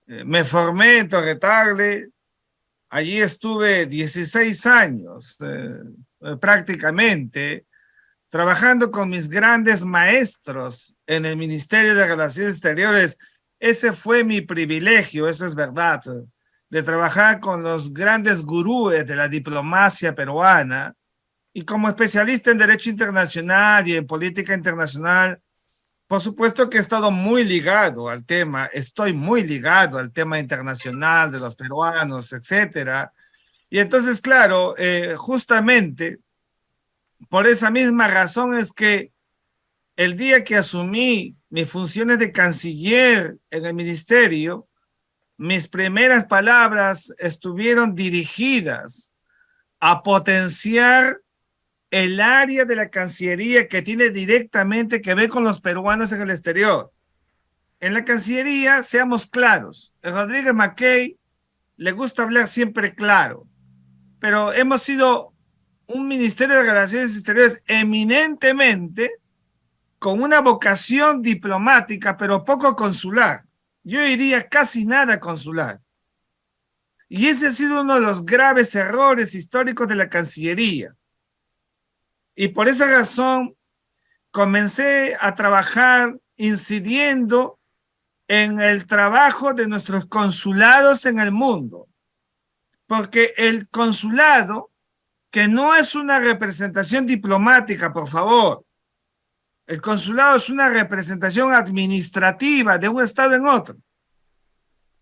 Me formé en Torre. Allí estuve 16 años, prácticamente, trabajando con mis grandes maestros en el Ministerio de Relaciones Exteriores. Ese fue mi privilegio, eso es verdad, de trabajar con los grandes gurúes de la diplomacia peruana. Y como especialista en Derecho Internacional y en Política Internacional, por supuesto que he estado muy ligado al tema, estoy muy ligado al tema internacional de los peruanos, etcétera. Y entonces, claro, justamente por esa misma razón es que el día que asumí mis funciones de canciller en el ministerio, mis primeras palabras estuvieron dirigidas a potenciar el área de la Cancillería que tiene directamente que ver con los peruanos en el exterior. En la Cancillería, seamos claros, a Rodríguez Mackey le gusta hablar siempre claro, pero hemos sido un Ministerio de Relaciones Exteriores eminentemente con una vocación diplomática, pero poco consular. Yo diría casi nada consular. Y ese ha sido uno de los graves errores históricos de la Cancillería. Y por esa razón comencé a trabajar incidiendo en el trabajo de nuestros consulados en el mundo. Porque el consulado, que no es una representación diplomática, por favor, el consulado es una representación administrativa de un estado en otro.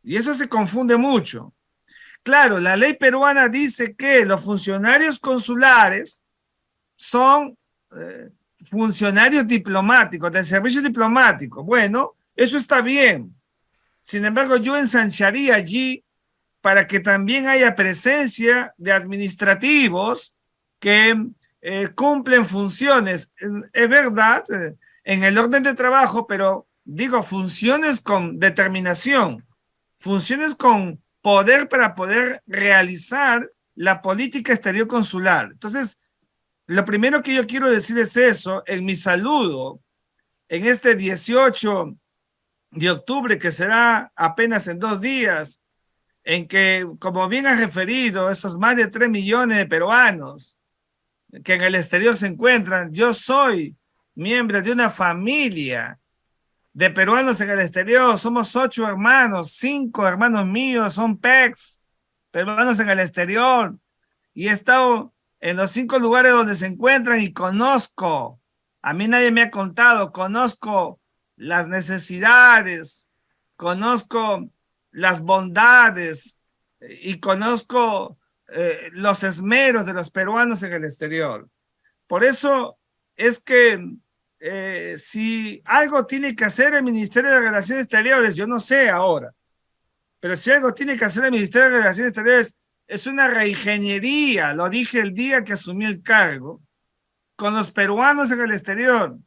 Y eso se confunde mucho. Claro, la ley peruana dice que los funcionarios consulares son funcionarios diplomáticos, del servicio diplomático. Bueno, eso está bien. Sin embargo, yo ensancharía allí para que también haya presencia de administrativos que cumplen funciones, es verdad, en el orden de trabajo, pero digo, funciones con determinación, funciones con poder para poder realizar la política exterior consular. Entonces, lo primero que yo quiero decir es eso, en mi saludo, en este 18 de octubre, que será apenas en 2 días, en que, como bien has referido, esos más de 3 millones de peruanos que en el exterior se encuentran, yo soy miembro de una familia de peruanos en el exterior, somos 8 hermanos, 5 hermanos míos son PECs, peruanos en el exterior, y he estado en los 5 lugares donde se encuentran y conozco, a mí nadie me ha contado, conozco las necesidades, conozco las bondades y conozco los esmeros de los peruanos en el exterior. Por eso es que si algo tiene que hacer el Ministerio de Relaciones Exteriores, yo no sé ahora, pero si algo tiene que hacer el Ministerio de Relaciones Exteriores es una reingeniería, lo dije el día que asumí el cargo, con los peruanos en el exterior.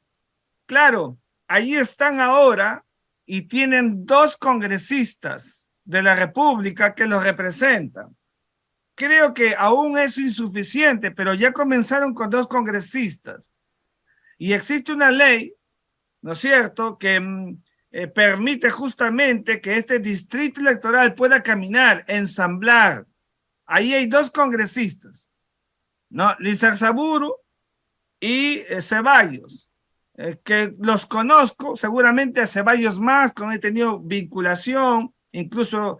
Claro, allí están ahora y tienen 2 congresistas de la República que los representan. Creo que aún es insuficiente, pero ya comenzaron con 2 congresistas. Y existe una ley, ¿no es cierto?, que permite justamente que este distrito electoral pueda caminar, ensamblar. Ahí hay 2 congresistas, ¿no? Lizarzaburu y Ceballos, que los conozco, seguramente a Ceballos más, con he tenido vinculación, incluso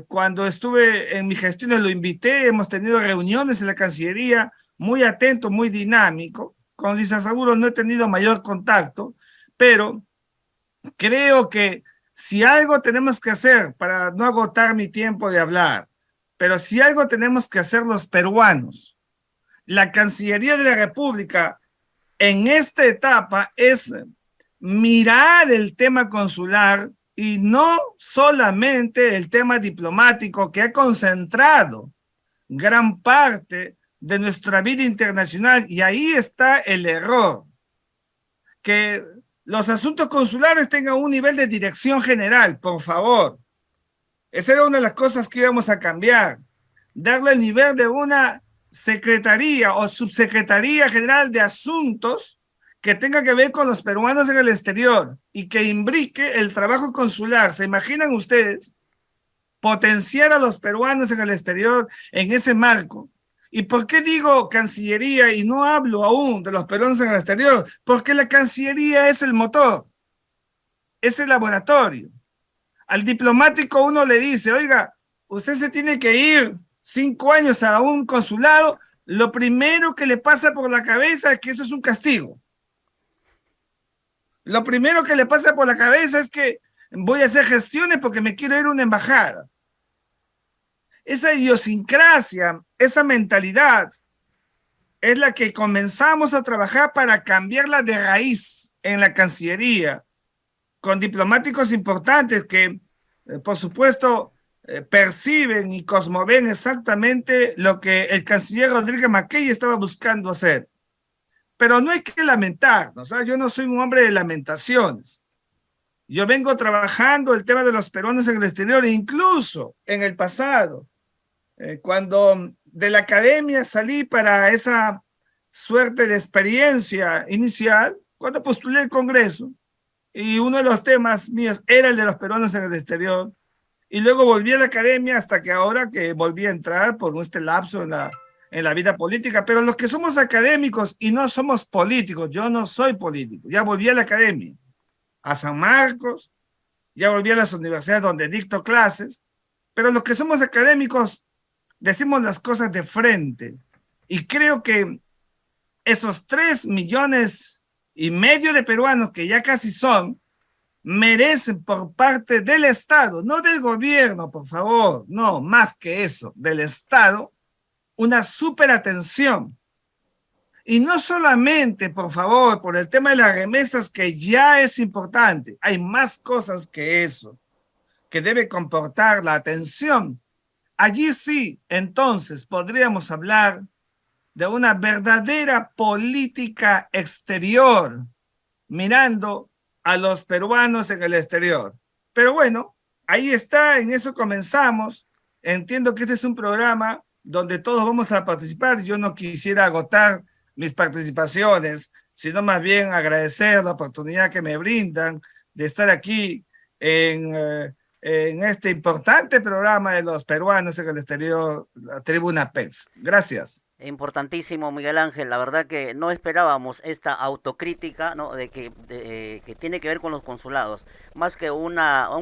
cuando estuve en mis gestiones lo invité, hemos tenido reuniones en la Cancillería, muy atento, muy dinámico. Con Lizarzaburu no he tenido mayor contacto, pero creo que si algo tenemos que hacer, para no agotar mi tiempo de hablar, pero si algo tenemos que hacer los peruanos, la Cancillería de la República en esta etapa es mirar el tema consular y no solamente el tema diplomático que ha concentrado gran parte de nuestra vida internacional. Y ahí está el error, que los asuntos consulares tengan un nivel de dirección general, por favor. Esa era una de las cosas que íbamos a cambiar, darle el nivel de una secretaría o subsecretaría general de asuntos que tenga que ver con los peruanos en el exterior y que imbrique el trabajo consular. ¿Se imaginan ustedes? potenciar a los peruanos en el exterior en ese marco. ¿Y por qué digo Cancillería y no hablo aún de los peruanos en el exterior? Porque la Cancillería es el motor, es el laboratorio. Al diplomático uno le dice, oiga, usted se tiene que ir 5 años a un consulado, lo primero que le pasa por la cabeza es que eso es un castigo. Lo primero que le pasa por la cabeza es que voy a hacer gestiones porque me quiero ir a una embajada. Esa idiosincrasia, esa mentalidad es la que comenzamos a trabajar para cambiarla de raíz en la Cancillería, con diplomáticos importantes que, por supuesto, perciben y cosmoven exactamente lo que el canciller Rodríguez Mackey estaba buscando hacer. Pero no hay que lamentarnos, ¿sabes? Yo no soy un hombre de lamentaciones. Yo vengo trabajando el tema de los peruanos en el exterior, incluso en el pasado, cuando de la academia salí para esa suerte de experiencia inicial, cuando postulé el Congreso, y uno de los temas míos era el de los peruanos en el exterior, y luego volví a la academia hasta que ahora que volví a entrar por este lapso en la vida política, pero los que somos académicos y no somos políticos, yo no soy político, ya volví a la academia, a San Marcos, ya volví a las universidades donde dicto clases, pero los que somos académicos decimos las cosas de frente, y creo que esos 3,5 millones de peruanos que ya casi son, merecen por parte del Estado, no del gobierno, por favor, no, más que eso, del Estado, una súper atención. Y no solamente, por favor, por el tema de las remesas, que ya es importante, hay más cosas que eso, que debe comportar la atención. Allí sí, entonces, podríamos hablar de una verdadera política exterior, mirando a los peruanos en el exterior. Pero bueno, ahí está, en eso comenzamos. Entiendo que este es un programa donde todos vamos a participar. Yo no quisiera agotar mis participaciones, sino más bien agradecer la oportunidad que me brindan de estar aquí en este importante programa de los peruanos en el exterior, la Tribuna PEX. Gracias. Importantísimo, Miguel Ángel. La verdad que no esperábamos esta autocrítica, ¿no? Que tiene que ver con los consulados. Más que un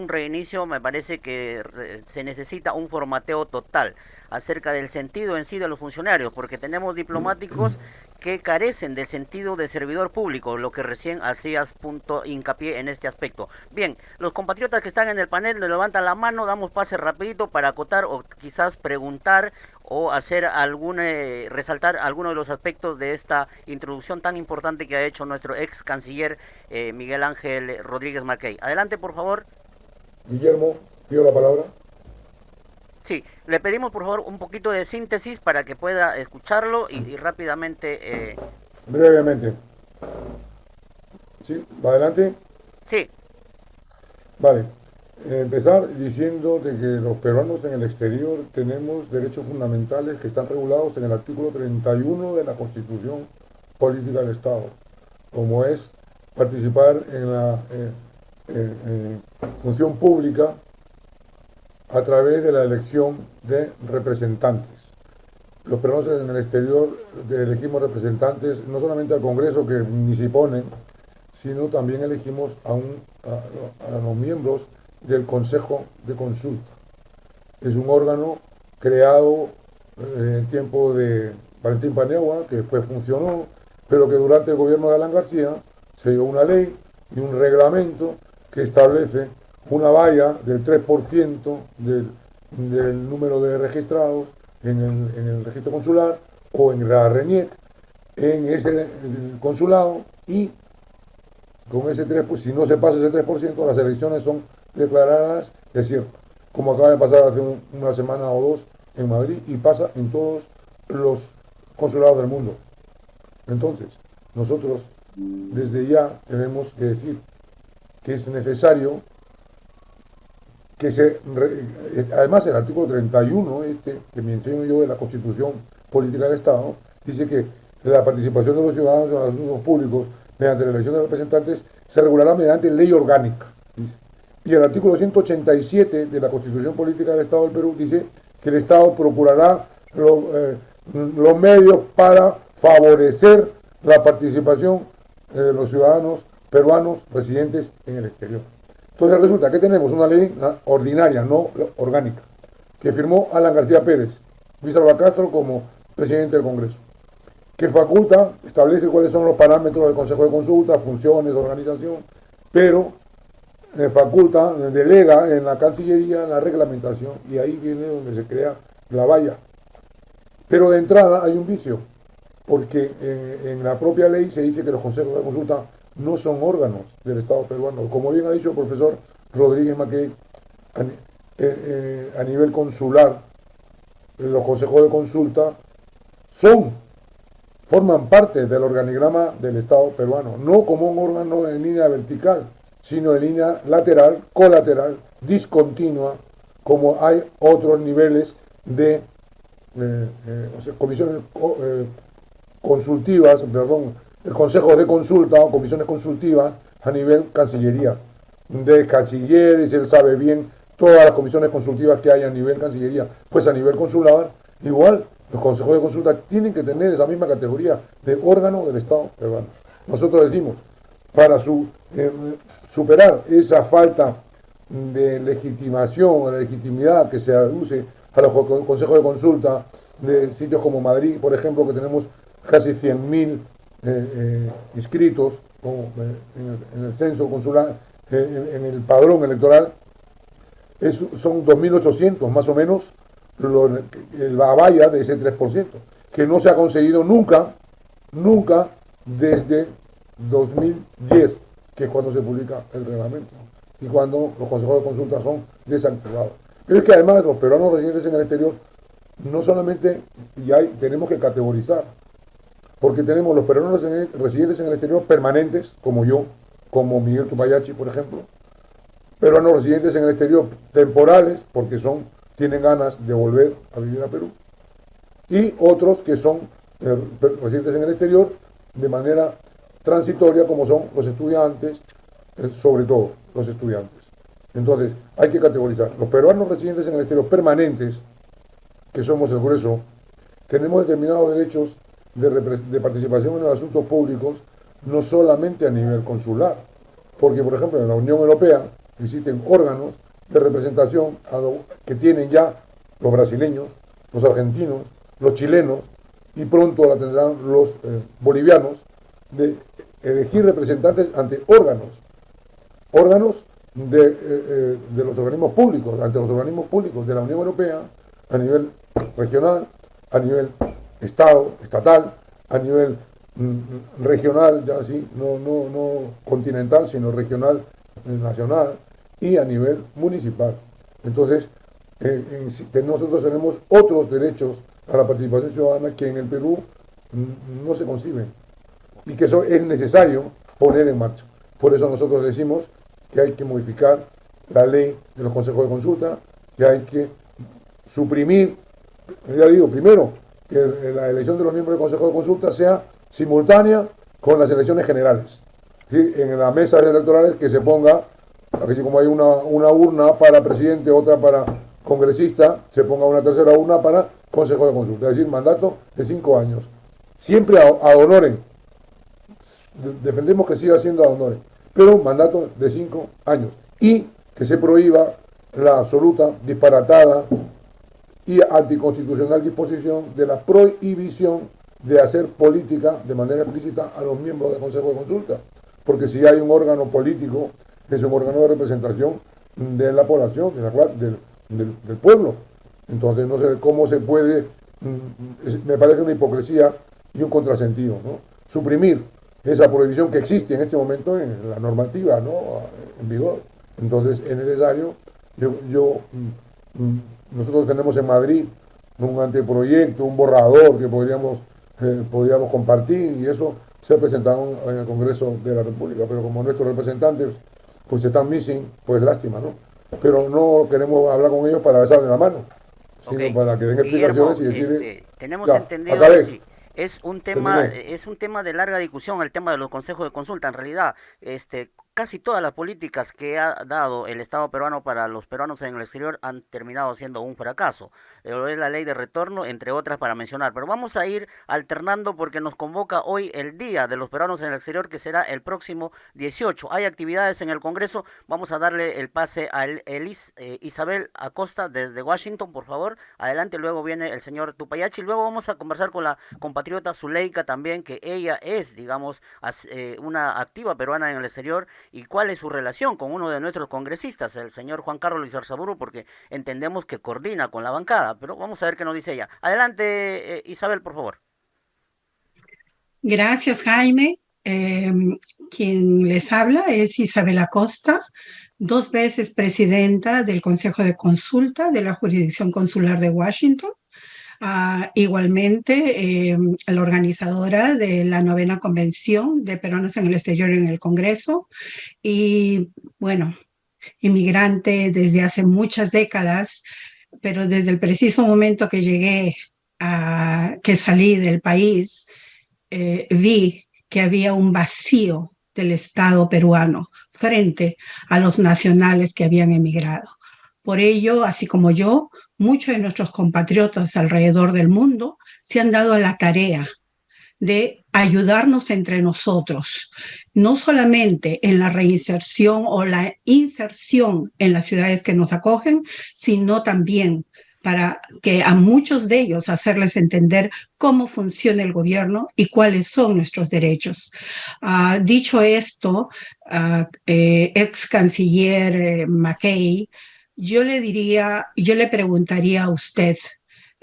reinicio, me parece que se necesita un formateo total acerca del sentido en sí de los funcionarios, porque tenemos diplomáticos que carecen del sentido de servidor público, lo que recién hacías punto hincapié en este aspecto. Bien, los compatriotas que están en el panel le levantan la mano, damos pase rapidito para acotar o quizás preguntar o hacer resaltar algunos de los aspectos de esta introducción tan importante que ha hecho nuestro ex canciller Miguel Ángel Rodríguez Mackey. Adelante, por favor. Guillermo, pido la palabra. Sí, le pedimos por favor un poquito de síntesis para que pueda escucharlo y rápidamente... Brevemente. ¿Sí? ¿Va adelante? Sí. Vale. Empezar diciendo de que los peruanos en el exterior tenemos derechos fundamentales que están regulados en el artículo 31 de la Constitución Política del Estado, como es participar en la función pública a través de la elección de representantes. Los peruanos en el exterior elegimos representantes no solamente al Congreso, que ni se ponen, sino también elegimos a los miembros del Consejo de Consulta. Es un órgano creado en el tiempo de Valentín Paniagua, que después funcionó, pero que durante el gobierno de Alan García se dio una ley y un reglamento que establece una valla del 3% del número de registrados en el registro consular o en la RENIEC en ese consulado, y con ese 3%, si no se pasa ese 3%, las elecciones son declaradas desiertas, como acaba de pasar hace una semana o dos en Madrid y pasa en todos los consulados del mundo. Entonces, nosotros desde ya tenemos que decir que es necesario que además el artículo 31, que menciono yo, de la Constitución Política del Estado, dice que la participación de los ciudadanos en los asuntos públicos mediante la elección de representantes se regulará mediante ley orgánica. Dice. Y el artículo 187 de la Constitución Política del Estado del Perú dice que el Estado procurará los medios para favorecer la participación de los ciudadanos peruanos residentes en el exterior. Entonces resulta que tenemos una ley ordinaria, no orgánica, que firmó Alan García Pérez, Luis Alba Castro como presidente del Congreso, que faculta, establece cuáles son los parámetros del Consejo de Consulta, funciones, organización, pero faculta, delega en la Cancillería la reglamentación y ahí viene donde se crea la valla. Pero de entrada hay un vicio, porque en la propia ley se dice que los consejos de consulta no son órganos del Estado peruano. Como bien ha dicho el profesor Rodríguez Mackey, a nivel consular, los consejos de consulta forman parte del organigrama del Estado peruano, no como un órgano en línea vertical, sino en línea lateral, colateral, discontinua, como hay otros niveles de comisiones consultivas, el Consejo de Consulta o comisiones consultivas a nivel Cancillería. De cancilleres, él sabe bien todas las comisiones consultivas que hay a nivel Cancillería. Pues a nivel consular, igual, los consejos de consulta tienen que tener esa misma categoría de órgano del Estado peruano. Nosotros decimos, para superar esa falta de legitimación o de legitimidad que se aduce a los consejos de consulta de sitios como Madrid, por ejemplo, que tenemos casi 100.000 inscritos en el censo consular, en el padrón electoral, son 2.800 más o menos la valla de ese 3%, que no se ha conseguido nunca desde 2010, que es cuando se publica el reglamento y cuando los consejos de consulta son desactivados. Pero es que además los peruanos residentes en el exterior, no solamente tenemos que categorizar, porque tenemos los peruanos residentes en el exterior permanentes, como yo, como Miguel Tupayachi, por ejemplo, peruanos residentes en el exterior temporales, porque tienen ganas de volver a vivir a Perú, y otros que son residentes en el exterior de manera transitoria, como son los estudiantes, sobre todo los estudiantes. Entonces, hay que categorizar. Los peruanos residentes en el exterior permanentes, que somos el grueso, tenemos determinados derechos de participación en los asuntos públicos, no solamente a nivel consular, porque, por ejemplo, en la Unión Europea existen órganos de representación que tienen ya los brasileños, los argentinos, los chilenos, y pronto la tendrán los bolivianos, de elegir representantes ante órganos de los organismos públicos, ante los organismos públicos de la Unión Europea, a nivel regional, a nivel estatal, a nivel regional, ya así, no continental, sino regional, nacional, y a nivel municipal. Entonces, nosotros tenemos otros derechos a la participación ciudadana que en el Perú no se conciben y que eso es necesario poner en marcha. Por eso nosotros decimos que hay que modificar la ley de los consejos de consulta, que hay que suprimir, ya digo, primero, que la elección de los miembros del consejo de consulta sea simultánea con las elecciones generales. ¿Sí? En las mesas electorales que se ponga, así como hay una urna para presidente, otra para congresista, se ponga una tercera urna para consejo de consulta, es decir, mandato de 5 años. Siempre ad honorem. Defendemos que siga siendo ad honorem, pero mandato de 5 años. Y que se prohíba la absoluta, disparatada y anticonstitucional disposición de la prohibición de hacer política de manera explícita a los miembros del Consejo de Consulta. Porque si hay un órgano político, es un órgano de representación de la población, del pueblo. Entonces no sé cómo se puede, me parece una hipocresía y un contrasentido, ¿no? Suprimir esa prohibición que existe en este momento en la normativa, ¿no?, en vigor. Entonces es necesario, nosotros tenemos en Madrid un anteproyecto, un borrador que podríamos compartir, y eso se ha presentado en el Congreso de la República, pero como nuestros representantes pues están missing, pues lástima, ¿no? Pero no queremos hablar con ellos para besarle la mano, sino para que den explicaciones. Guillermo, y decir, tenemos entendido que sí. Es un tema de larga discusión el tema de los consejos de consulta. En realidad, casi todas las políticas que ha dado el Estado peruano para los peruanos en el exterior han terminado siendo un fracaso. Es la ley de retorno, entre otras para mencionar. Pero vamos a ir alternando porque nos convoca hoy el Día de los Peruanos en el Exterior, que será el próximo 18. Hay actividades en el Congreso. Vamos a darle el pase a Isabel Acosta desde Washington, por favor. Adelante, luego viene el señor Tupayachi. Luego vamos a conversar con la compatriota Zuleika también, que ella es, digamos, una activa peruana en el exterior, y cuál es su relación con uno de nuestros congresistas, el señor Juan Carlos Izarzaburu, porque entendemos que coordina con la bancada, pero vamos a ver qué nos dice ella. Adelante, Isabel, por favor. Gracias, Jaime. Quien les habla es Isabel Acosta, 2 veces presidenta del Consejo de Consulta de la Jurisdicción Consular de Washington. Igualmente, la organizadora de la 9ª Convención de Peruanos en el Exterior en el Congreso. Y bueno, inmigrante desde hace muchas décadas, pero desde el preciso momento que que salí del país, vi que había un vacío del Estado peruano frente a los nacionales que habían emigrado. Por ello, así como yo, muchos de nuestros compatriotas alrededor del mundo se han dado a la tarea de ayudarnos entre nosotros, no solamente en la reinserción o la inserción en las ciudades que nos acogen, sino también para que a muchos de ellos hacerles entender cómo funciona el gobierno y cuáles son nuestros derechos. Dicho esto, ex canciller McKay, yo le preguntaría a usted,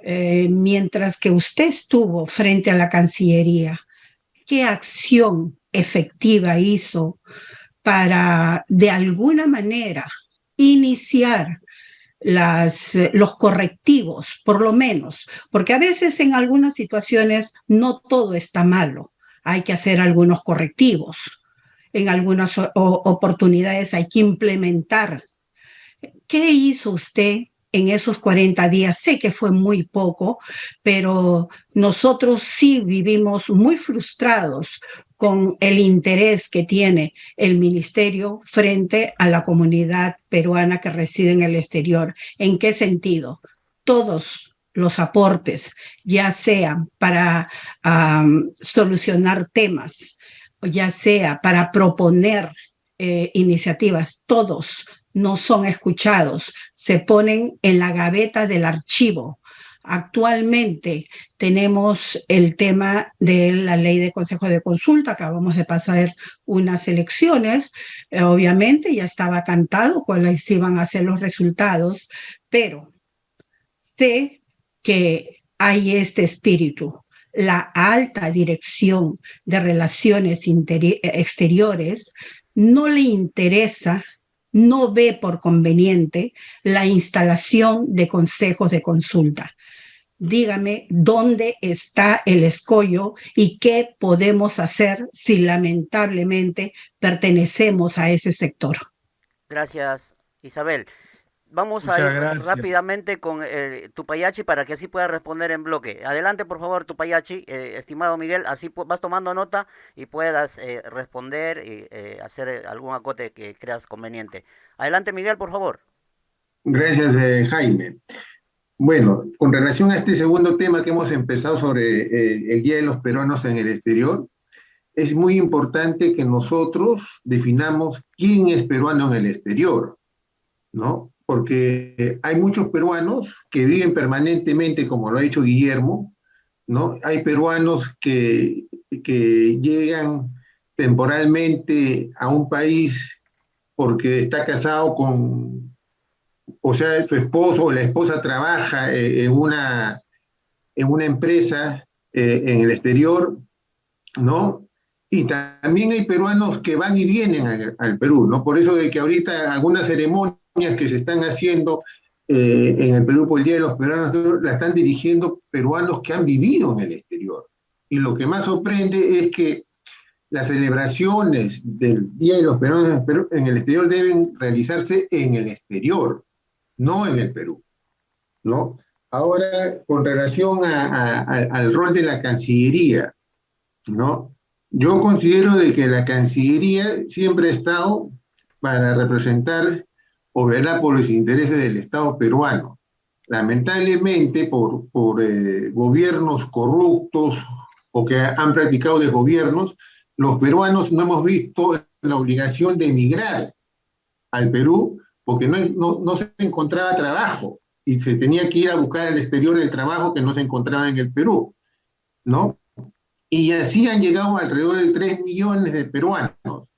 mientras que usted estuvo frente a la Cancillería, ¿qué acción efectiva hizo para, de alguna manera, iniciar los correctivos, por lo menos? Porque a veces en algunas situaciones no todo está malo, hay que hacer algunos correctivos, en algunas oportunidades hay que implementar. ¿Qué hizo usted en esos 40 días? Sé que fue muy poco, pero nosotros sí vivimos muy frustrados con el interés que tiene el ministerio frente a la comunidad peruana que reside en el exterior. ¿En qué sentido? Todos los aportes, ya sean para solucionar temas, ya sea para proponer iniciativas, todos no son escuchados, se ponen en la gaveta del archivo. Actualmente tenemos el tema de la ley de Consejo de Consulta, acabamos de pasar unas elecciones, obviamente ya estaba cantado cuáles iban a ser los resultados, pero sé que hay este espíritu. La alta dirección de relaciones exteriores no le interesa, no ve por conveniente la instalación de consejos de consulta. Dígame dónde está el escollo y qué podemos hacer si lamentablemente pertenecemos a ese sector. Gracias, Isabel. Vamos a Muchas ir gracias. rápidamente con Tupayachi para que así pueda responder en bloque. Adelante, por favor, Tupayachi, estimado Miguel, así vas tomando nota y puedas responder y hacer algún acote que creas conveniente. Adelante, Miguel, por favor. Gracias, Jaime. Bueno, con relación a este segundo tema que hemos empezado sobre el Día de los Peruanos en el Exterior, es muy importante que nosotros definamos quién es peruano en el exterior, ¿no? Porque hay muchos peruanos que viven permanentemente, como lo ha dicho Guillermo, ¿no? Hay peruanos que llegan temporalmente a un país porque está casado con, o sea, su esposo o la esposa trabaja en una empresa en el exterior, ¿no? Y también hay peruanos que van y vienen al Perú, ¿no? Por eso de que ahorita algunas ceremonias que se están haciendo en el Perú por el Día de los Peruanos la están dirigiendo peruanos que han vivido en el exterior. Y lo que más sorprende es que las celebraciones del Día de los Peruanos en el exterior deben realizarse en el exterior, no en el Perú, ¿no? Ahora, con relación al rol de la Cancillería, ¿no? Yo considero de que la Cancillería siempre ha estado para representar o velar por los intereses del Estado peruano. Lamentablemente, por gobiernos corruptos o que han practicado desgobiernos, los peruanos no hemos visto la obligación de emigrar al Perú porque no se encontraba trabajo y se tenía que ir a buscar al exterior el trabajo que no se encontraba en el Perú, ¿no? Y así han llegado alrededor de 3 millones de peruanos,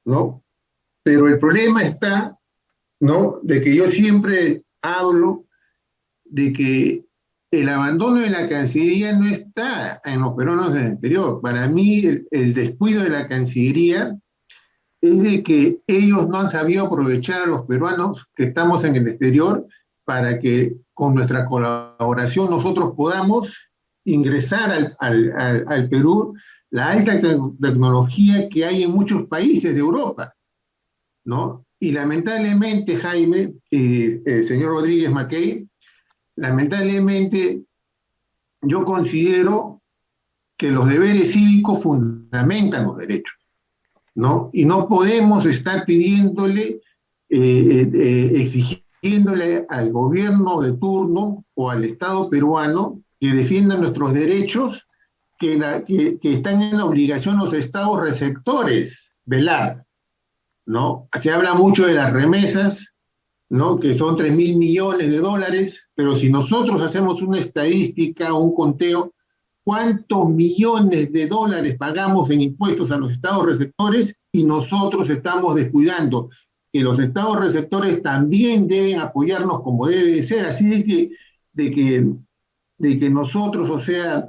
¿no? Pero el problema está, ¿no? De que yo siempre hablo de que el abandono de la Cancillería no está en los peruanos del exterior. Para mí, el descuido de la Cancillería es de que ellos no han sabido aprovechar a los peruanos que estamos en el exterior para que con nuestra colaboración nosotros podamos ingresar al Perú la alta tecnología que hay en muchos países de Europa, ¿no? Y lamentablemente, Jaime, señor Rodríguez Mackey, lamentablemente yo considero que los deberes cívicos fundamentan los derechos, ¿no? Y no podemos estar pidiéndole, exigiéndole al gobierno de turno o al Estado peruano que defiendan nuestros derechos, que están en la obligación los estados receptores velar, ¿no? Se habla mucho de las remesas, ¿no? Que son 3.000 millones de dólares, pero si nosotros hacemos una estadística, un conteo, ¿cuántos millones de dólares pagamos en impuestos a los estados receptores? Y nosotros estamos descuidando que los estados receptores también deben apoyarnos como debe de ser, así de que nosotros, o sea,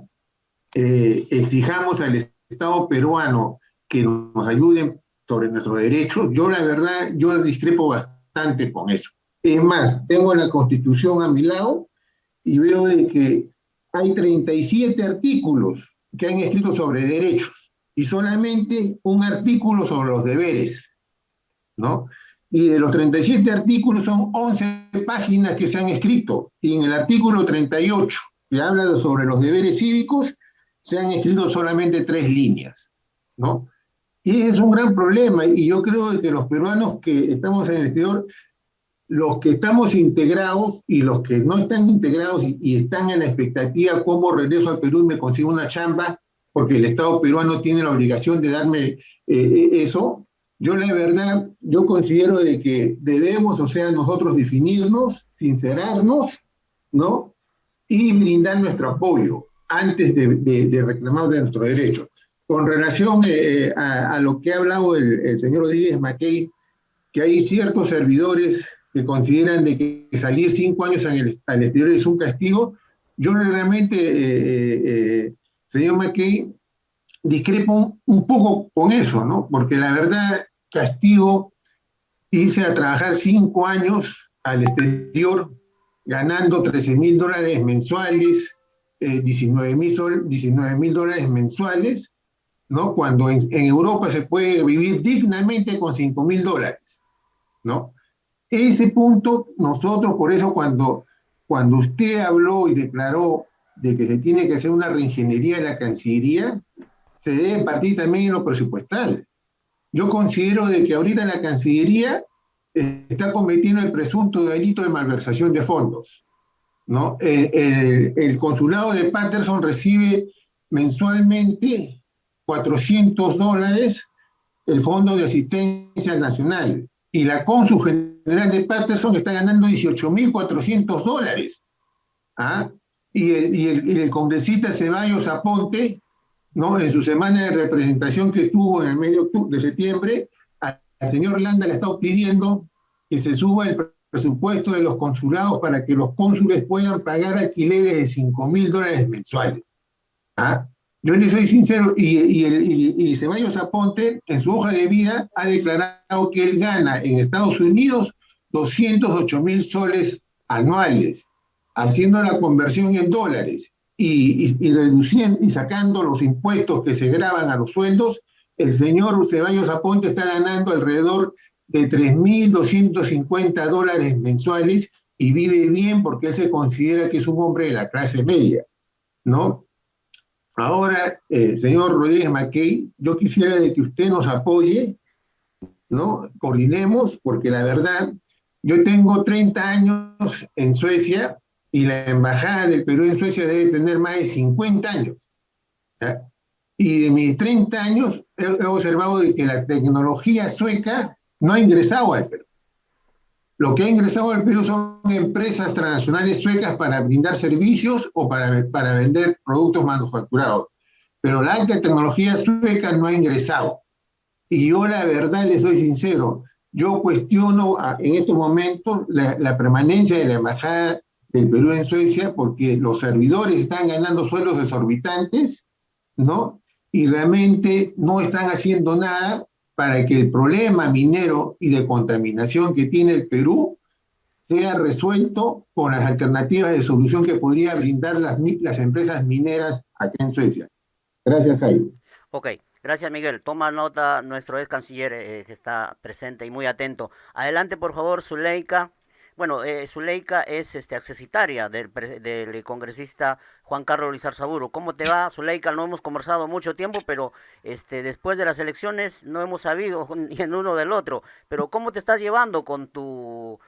exijamos al Estado peruano que nos ayuden sobre nuestros derechos. Yo la verdad, yo discrepo bastante con eso. Es más, tengo la Constitución a mi lado y veo de que hay 37 artículos que han escrito sobre derechos y solamente un artículo sobre los deberes, ¿no? Y de los 37 artículos son 11 páginas que se han escrito, y en el artículo 38, que habla sobre los deberes cívicos, se han escrito solamente 3 líneas, ¿no? Y es un gran problema, y yo creo que los peruanos que estamos en el exterior, los que estamos integrados y los que no están integrados y están en la expectativa cómo regreso al Perú y me consigo una chamba, porque el Estado peruano tiene la obligación de darme eso, yo la verdad, yo considero de que debemos, o sea, nosotros definirnos, sincerarnos, ¿no? Y brindar nuestro apoyo antes de reclamar de nuestros derechos. Con relación a lo que ha hablado el señor Rodríguez Mackey, que hay ciertos servidores que consideran de que salir 5 años al exterior es un castigo, yo realmente, señor Mackey, discrepo un poco con eso, ¿no? Porque la verdad, castigo, irse a trabajar 5 años al exterior, ganando $13.000 mensuales, 19.000 dólares mensuales, ¿no? Cuando en Europa se puede vivir dignamente con $5.000, ¿no? Ese punto, nosotros, por eso cuando usted habló y declaró de que se tiene que hacer una reingeniería de la Cancillería, se debe partir también en lo presupuestal. Yo considero de que ahorita la Cancillería está cometiendo el presunto delito de malversación de fondos, ¿no? El consulado de Patterson recibe mensualmente $400 el Fondo de Asistencia Nacional, y la cónsul general de Patterson está ganando $18.400, ¿ah? Y el congresista Ceballos Aponte, ¿no? En su semana de representación que tuvo en el mes de septiembre, al señor Landa le ha estado pidiendo que se suba el presupuesto de los consulados para que los cónsules puedan pagar alquileres de $5.000 mensuales, ¿ah? Yo le soy sincero, y Ceballos Aponte, en su hoja de vida, ha declarado que él gana en Estados Unidos 208.000 soles anuales, haciendo la conversión en dólares y reduciendo y sacando los impuestos que se graban a los sueldos. El señor Ceballos Aponte está ganando alrededor de $3.250 mensuales y vive bien porque él se considera que es un hombre de la clase media, ¿no? Ahora, señor Rodríguez Mackey, yo quisiera de que usted nos apoye, ¿no? Coordinemos, porque la verdad, yo tengo 30 años en Suecia y la Embajada del Perú en Suecia debe tener más de 50 años. ¿Ya? Y de mis 30 años he observado de que la tecnología sueca no ha ingresado al Perú. Lo que ha ingresado al Perú son empresas transnacionales suecas para brindar servicios o para vender productos manufacturados. Pero la alta tecnología sueca no ha ingresado. Y yo la verdad les soy sincero, yo cuestiono en estos momentos la permanencia de la Embajada del Perú en Suecia porque los servidores están ganando sueldos exorbitantes, ¿no? Y realmente no están haciendo nada para que el problema minero y de contaminación que tiene el Perú sea resuelto con las alternativas de solución que podría brindar las empresas mineras acá en Suecia. Gracias, Jaime. Ok, gracias Miguel. Toma nota nuestro ex canciller que está presente y muy atento. Adelante, por favor, Zuleika. Bueno, Zuleika es accesitaria del congresista Juan Carlos Lizarzaburu. ¿Cómo te va, Zuleika? No hemos conversado mucho tiempo, pero después de las elecciones no hemos sabido ni el uno del otro. Pero ¿cómo te estás llevando con tu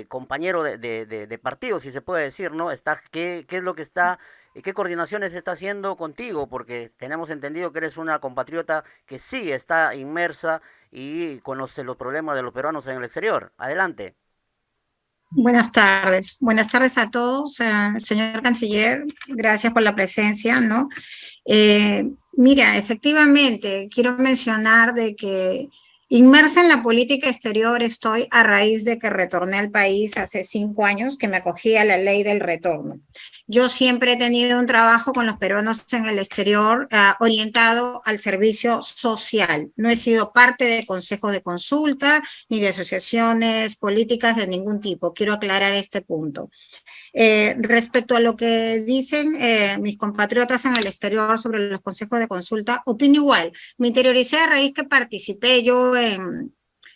compañero de partido, si se puede decir, ¿no? ¿Qué es lo que está, qué coordinaciones está haciendo contigo? Porque tenemos entendido que eres una compatriota que sí está inmersa y conoce los problemas de los peruanos en el exterior. Adelante. Buenas tardes a todos, señor canciller, gracias por la presencia, ¿no? Mira, efectivamente, quiero mencionar de que inmersa en la política exterior estoy a raíz de que retorné al país hace 5 años, que me acogí a la ley del retorno. Yo siempre he tenido un trabajo con los peruanos en el exterior orientado al servicio social. No he sido parte de consejos de consulta ni de asociaciones políticas de ningún tipo. Quiero aclarar este punto. Respecto a lo que dicen mis compatriotas en el exterior sobre los consejos de consulta, opino igual. Me interioricé a raíz que participé yo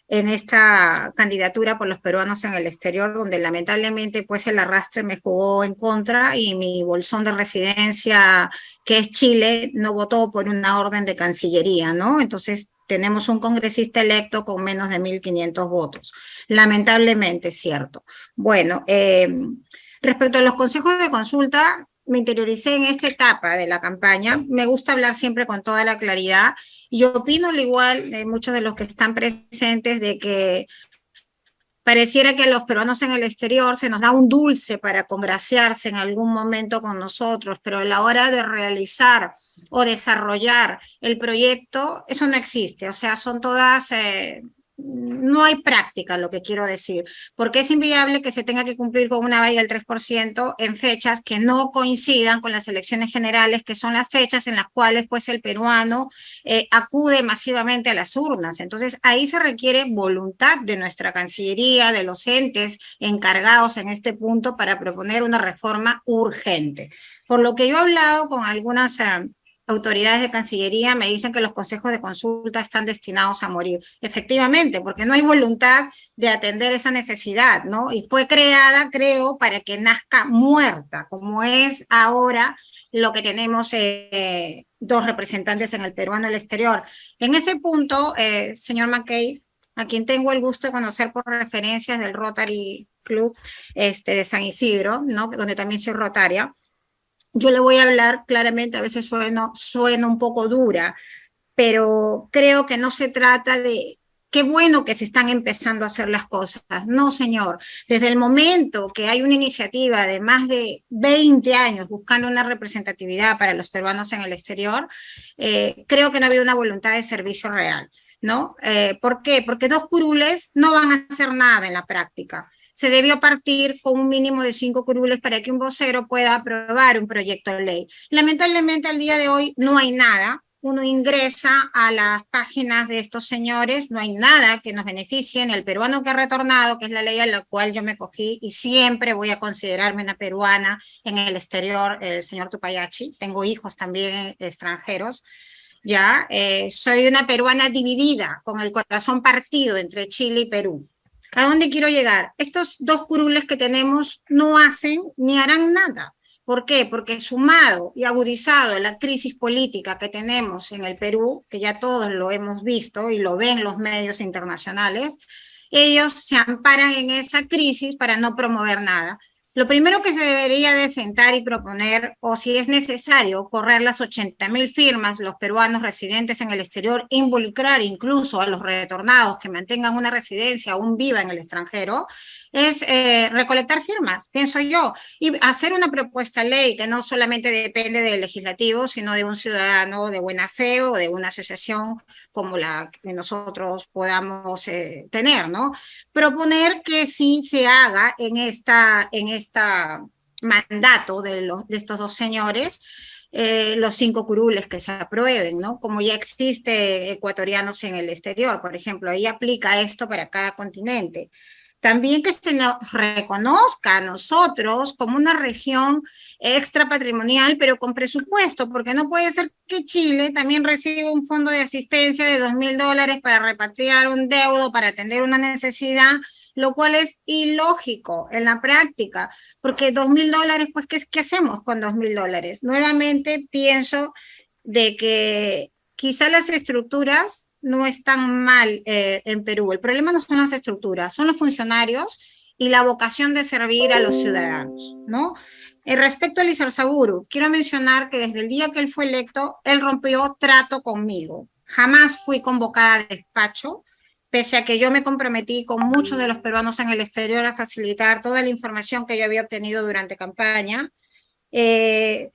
en esta candidatura por los peruanos en el exterior, donde lamentablemente pues el arrastre me jugó en contra y mi bolsón de residencia, que es Chile, no votó por una orden de Cancillería, ¿no? Entonces tenemos un congresista electo con menos de 1.500 votos. Lamentablemente, es cierto. Bueno, respecto a los consejos de consulta, me interioricé en esta etapa de la campaña. Me gusta hablar siempre con toda la claridad y opino al igual de muchos de los que están presentes de que pareciera que a los peruanos en el exterior se nos da un dulce para congraciarse en algún momento con nosotros, pero a la hora de realizar o desarrollar el proyecto, eso no existe. O sea, son todas... no hay práctica, lo que quiero decir, porque es inviable que se tenga que cumplir con una valla del 3% en fechas que no coincidan con las elecciones generales, que son las fechas en las cuales pues el peruano acude masivamente a las urnas. Entonces ahí se requiere voluntad de nuestra Cancillería, de los entes encargados en este punto para proponer una reforma urgente. Por lo que yo he hablado con algunas autoridades de Cancillería, me dicen que los consejos de consulta están destinados a morir. Efectivamente, porque no hay voluntad de atender esa necesidad, ¿no? Y fue creada, creo, para que nazca muerta, como es ahora lo que tenemos 2 representantes en el peruano al exterior. En ese punto, señor McKay, a quien tengo el gusto de conocer por referencias del Rotary Club de San Isidro, ¿no? Donde también soy rotaria, yo le voy a hablar claramente, a veces suena un poco dura, pero creo que no se trata de qué bueno que se están empezando a hacer las cosas. No, señor. Desde el momento que hay una iniciativa de más de 20 años buscando una representatividad para los peruanos en el exterior, creo que no ha habido una voluntad de servicio real, ¿no? ¿Por qué? Porque 2 curules no van a hacer nada en la práctica. Se debió partir con un mínimo de 5 curules para que un vocero pueda aprobar un proyecto de ley. Lamentablemente, al día de hoy no hay nada. Uno ingresa a las páginas de estos señores, no hay nada que nos beneficie en el peruano que ha retornado, que es la ley a la cual yo me cogí y siempre voy a considerarme una peruana en el exterior, el señor Tupayachi. Tengo hijos también extranjeros. Ya, soy una peruana dividida, con el corazón partido entre Chile y Perú. ¿A dónde quiero llegar? Estos 2 curules que tenemos no hacen ni harán nada. ¿Por qué? Porque sumado y agudizado la crisis política que tenemos en el Perú, que ya todos lo hemos visto y lo ven los medios internacionales, ellos se amparan en esa crisis para no promover nada. Lo primero que se debería de sentar y proponer, o si es necesario, correr las 80.000 firmas, los peruanos residentes en el exterior, involucrar incluso a los retornados que mantengan una residencia aún viva en el extranjero, es recolectar firmas, pienso yo, y hacer una propuesta de ley que no solamente depende del legislativo, sino de un ciudadano de buena fe o de una asociación como la que nosotros podamos tener, ¿no? Proponer que sí se haga en esta mandato de estos dos señores, los 5 curules que se aprueben, ¿no? Como ya existe ecuatorianos en el exterior, por ejemplo, ahí aplica esto para cada continente. También que se nos reconozca a nosotros como una región extra patrimonial, pero con presupuesto, porque no puede ser que Chile también reciba un fondo de asistencia de $2.000 para repatriar un deudo, para atender una necesidad, lo cual es ilógico en la práctica, porque $2.000, pues, ¿qué hacemos con $2.000? Nuevamente pienso de que quizá las estructuras no están mal en Perú. El problema no son las estructuras, son los funcionarios y la vocación de servir a los ciudadanos, ¿no? Respecto a Lizarzaburu, quiero mencionar que desde el día que él fue electo, él rompió trato conmigo. Jamás fui convocada al despacho, pese a que yo me comprometí con muchos de los peruanos en el exterior a facilitar toda la información que yo había obtenido durante campaña.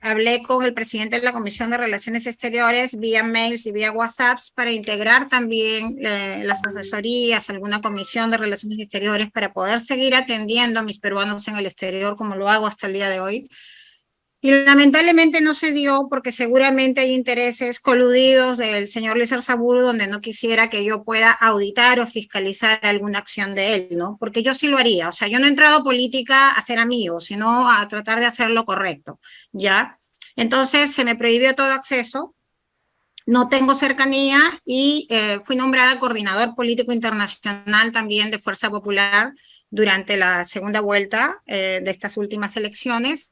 Hablé con el presidente de la Comisión de Relaciones Exteriores vía mails y vía WhatsApps para integrar también las asesorías, alguna comisión de Relaciones Exteriores para poder seguir atendiendo a mis peruanos en el exterior como lo hago hasta el día de hoy. Y lamentablemente no se dio porque seguramente hay intereses coludidos del señor Lizarzaburu donde no quisiera que yo pueda auditar o fiscalizar alguna acción de él, ¿no? Porque yo sí lo haría, o sea, yo no he entrado a política a ser amigos, sino a tratar de hacer lo correcto, ¿ya? Entonces se me prohibió todo acceso, no tengo cercanía y fui nombrada coordinador político internacional también de Fuerza Popular durante la segunda vuelta de estas últimas elecciones.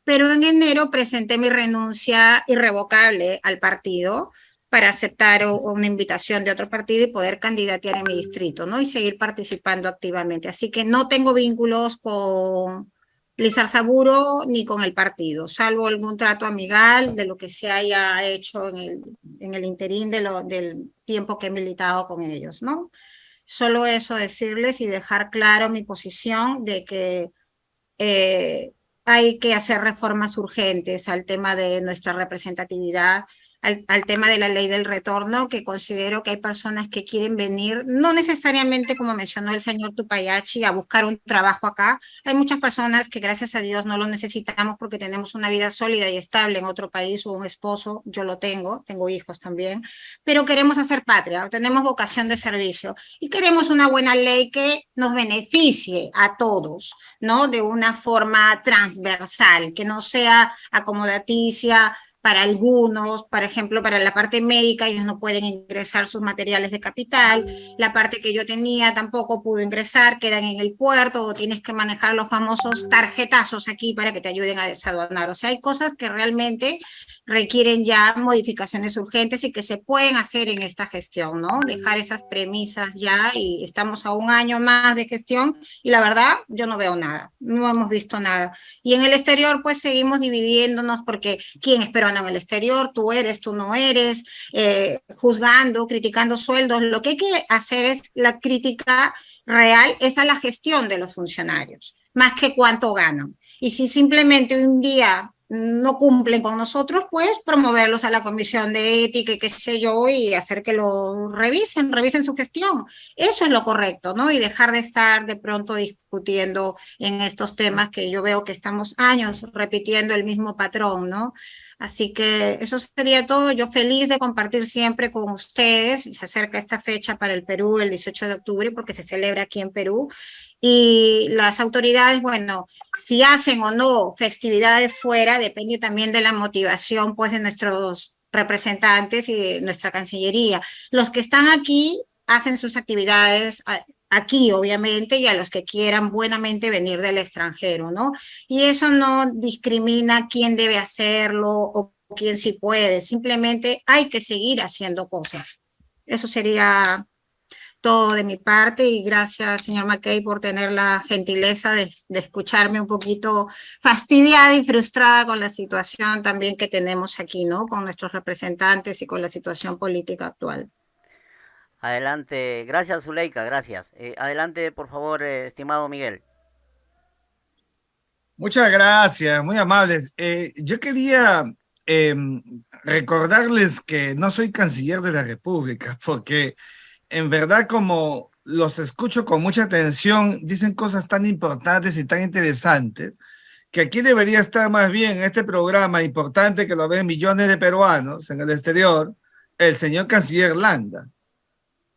Pero en enero presenté mi renuncia irrevocable al partido para aceptar una invitación de otro partido y poder candidatear en mi distrito, ¿no? Y seguir participando activamente. Así que no tengo vínculos con Lizarzaburu ni con el partido, salvo algún trato amigal de lo que se haya hecho en el interín del tiempo que he militado con ellos, ¿no? Solo eso decirles y dejar claro mi posición de que hay que hacer reformas urgentes al tema de nuestra representatividad, al tema de la ley del retorno, que considero que hay personas que quieren venir, no necesariamente, como mencionó el señor Tupayachi, a buscar un trabajo acá. Hay muchas personas que, gracias a Dios, no lo necesitamos porque tenemos una vida sólida y estable en otro país, o un esposo, yo lo tengo hijos también, pero queremos hacer patria, tenemos vocación de servicio y queremos una buena ley que nos beneficie a todos, ¿no? De una forma transversal, que no sea acomodaticia para algunos, por ejemplo, para la parte médica, ellos no pueden ingresar sus materiales de capital, la parte que yo tenía tampoco pudo ingresar, quedan en el puerto, o tienes que manejar los famosos tarjetazos aquí para que te ayuden a desaduanar. O sea, hay cosas que realmente requieren ya modificaciones urgentes y que se pueden hacer en esta gestión, ¿no? Dejar esas premisas ya, y estamos a un año más de gestión y la verdad yo no veo nada, no hemos visto nada. Y en el exterior pues seguimos dividiéndonos porque quién es peruano en el exterior, tú eres, tú no eres, juzgando, criticando sueldos. Lo que hay que hacer es la crítica real, es a la gestión de los funcionarios, más que cuánto ganan. Y si simplemente un día no cumplen con nosotros, pues promoverlos a la comisión de ética y qué sé yo, y hacer que lo revisen su gestión. Eso es lo correcto, ¿no? Y dejar de estar de pronto discutiendo en estos temas que yo veo que estamos años repitiendo el mismo patrón, ¿no? Así que eso sería todo. Yo feliz de compartir siempre con ustedes. Se acerca esta fecha para el Perú, el 18 de octubre, porque se celebra aquí en Perú. Y las autoridades, bueno, si hacen o no festividades fuera, depende también de la motivación, pues, de nuestros representantes y de nuestra Cancillería. Los que están aquí hacen sus actividades aquí, obviamente, y a los que quieran buenamente venir del extranjero, ¿no? Y eso no discrimina quién debe hacerlo o quién sí puede, simplemente hay que seguir haciendo cosas. Eso sería todo de mi parte y gracias, señor McKay, por tener la gentileza de escucharme un poquito fastidiada y frustrada con la situación también que tenemos aquí, ¿no? Con nuestros representantes y con la situación política actual. Adelante, gracias Zuleika, gracias. Adelante, por favor, estimado Miguel. Muchas gracias, muy amables. Yo quería recordarles que no soy canciller de la República, porque en verdad como los escucho con mucha atención, dicen cosas tan importantes y tan interesantes, que aquí debería estar más bien en este programa importante que lo ven millones de peruanos en el exterior, el señor canciller Landa,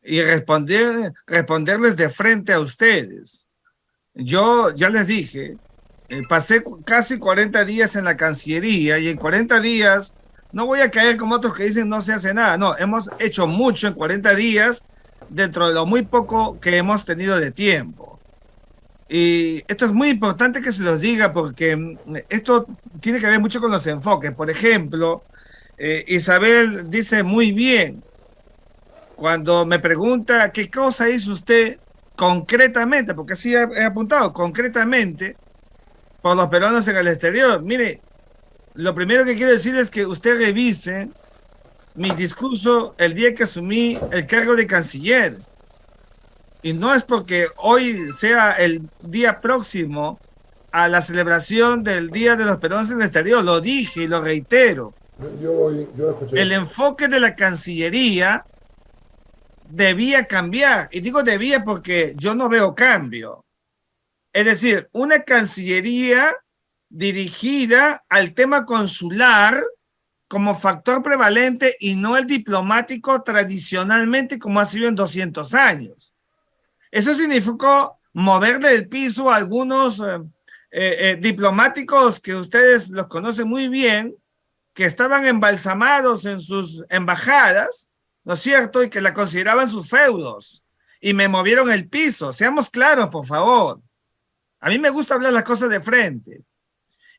y responderles de frente a ustedes. Yo ya les dije, pasé casi 40 días en la Cancillería y en 40 días no voy a caer como otros que dicen no se hace nada. No, hemos hecho mucho en 40 días dentro de lo muy poco que hemos tenido de tiempo. Y esto es muy importante que se los diga porque esto tiene que ver mucho con los enfoques. Por ejemplo, Isabel dice muy bien cuando me pregunta qué cosa hizo usted concretamente, porque así he apuntado, concretamente, por los peruanos en el exterior. Mire, lo primero que quiero decir es que usted revise mi discurso el día que asumí el cargo de canciller. Y no es porque hoy sea el día próximo a la celebración del Día de los Peruanos en el Exterior. Lo dije y lo reitero. Yo escuché. El enfoque de la Cancillería debía cambiar. Y digo debía porque yo no veo cambio. Es decir, una Cancillería dirigida al tema consular como factor prevalente y no el diplomático tradicionalmente como ha sido en 200 años. Eso significó mover del piso a algunos diplomáticos que ustedes los conocen muy bien, que estaban embalsamados en sus embajadas, ¿no es cierto? Y que la consideraban sus feudos. Y me movieron el piso. Seamos claros, por favor. A mí me gusta hablar las cosas de frente.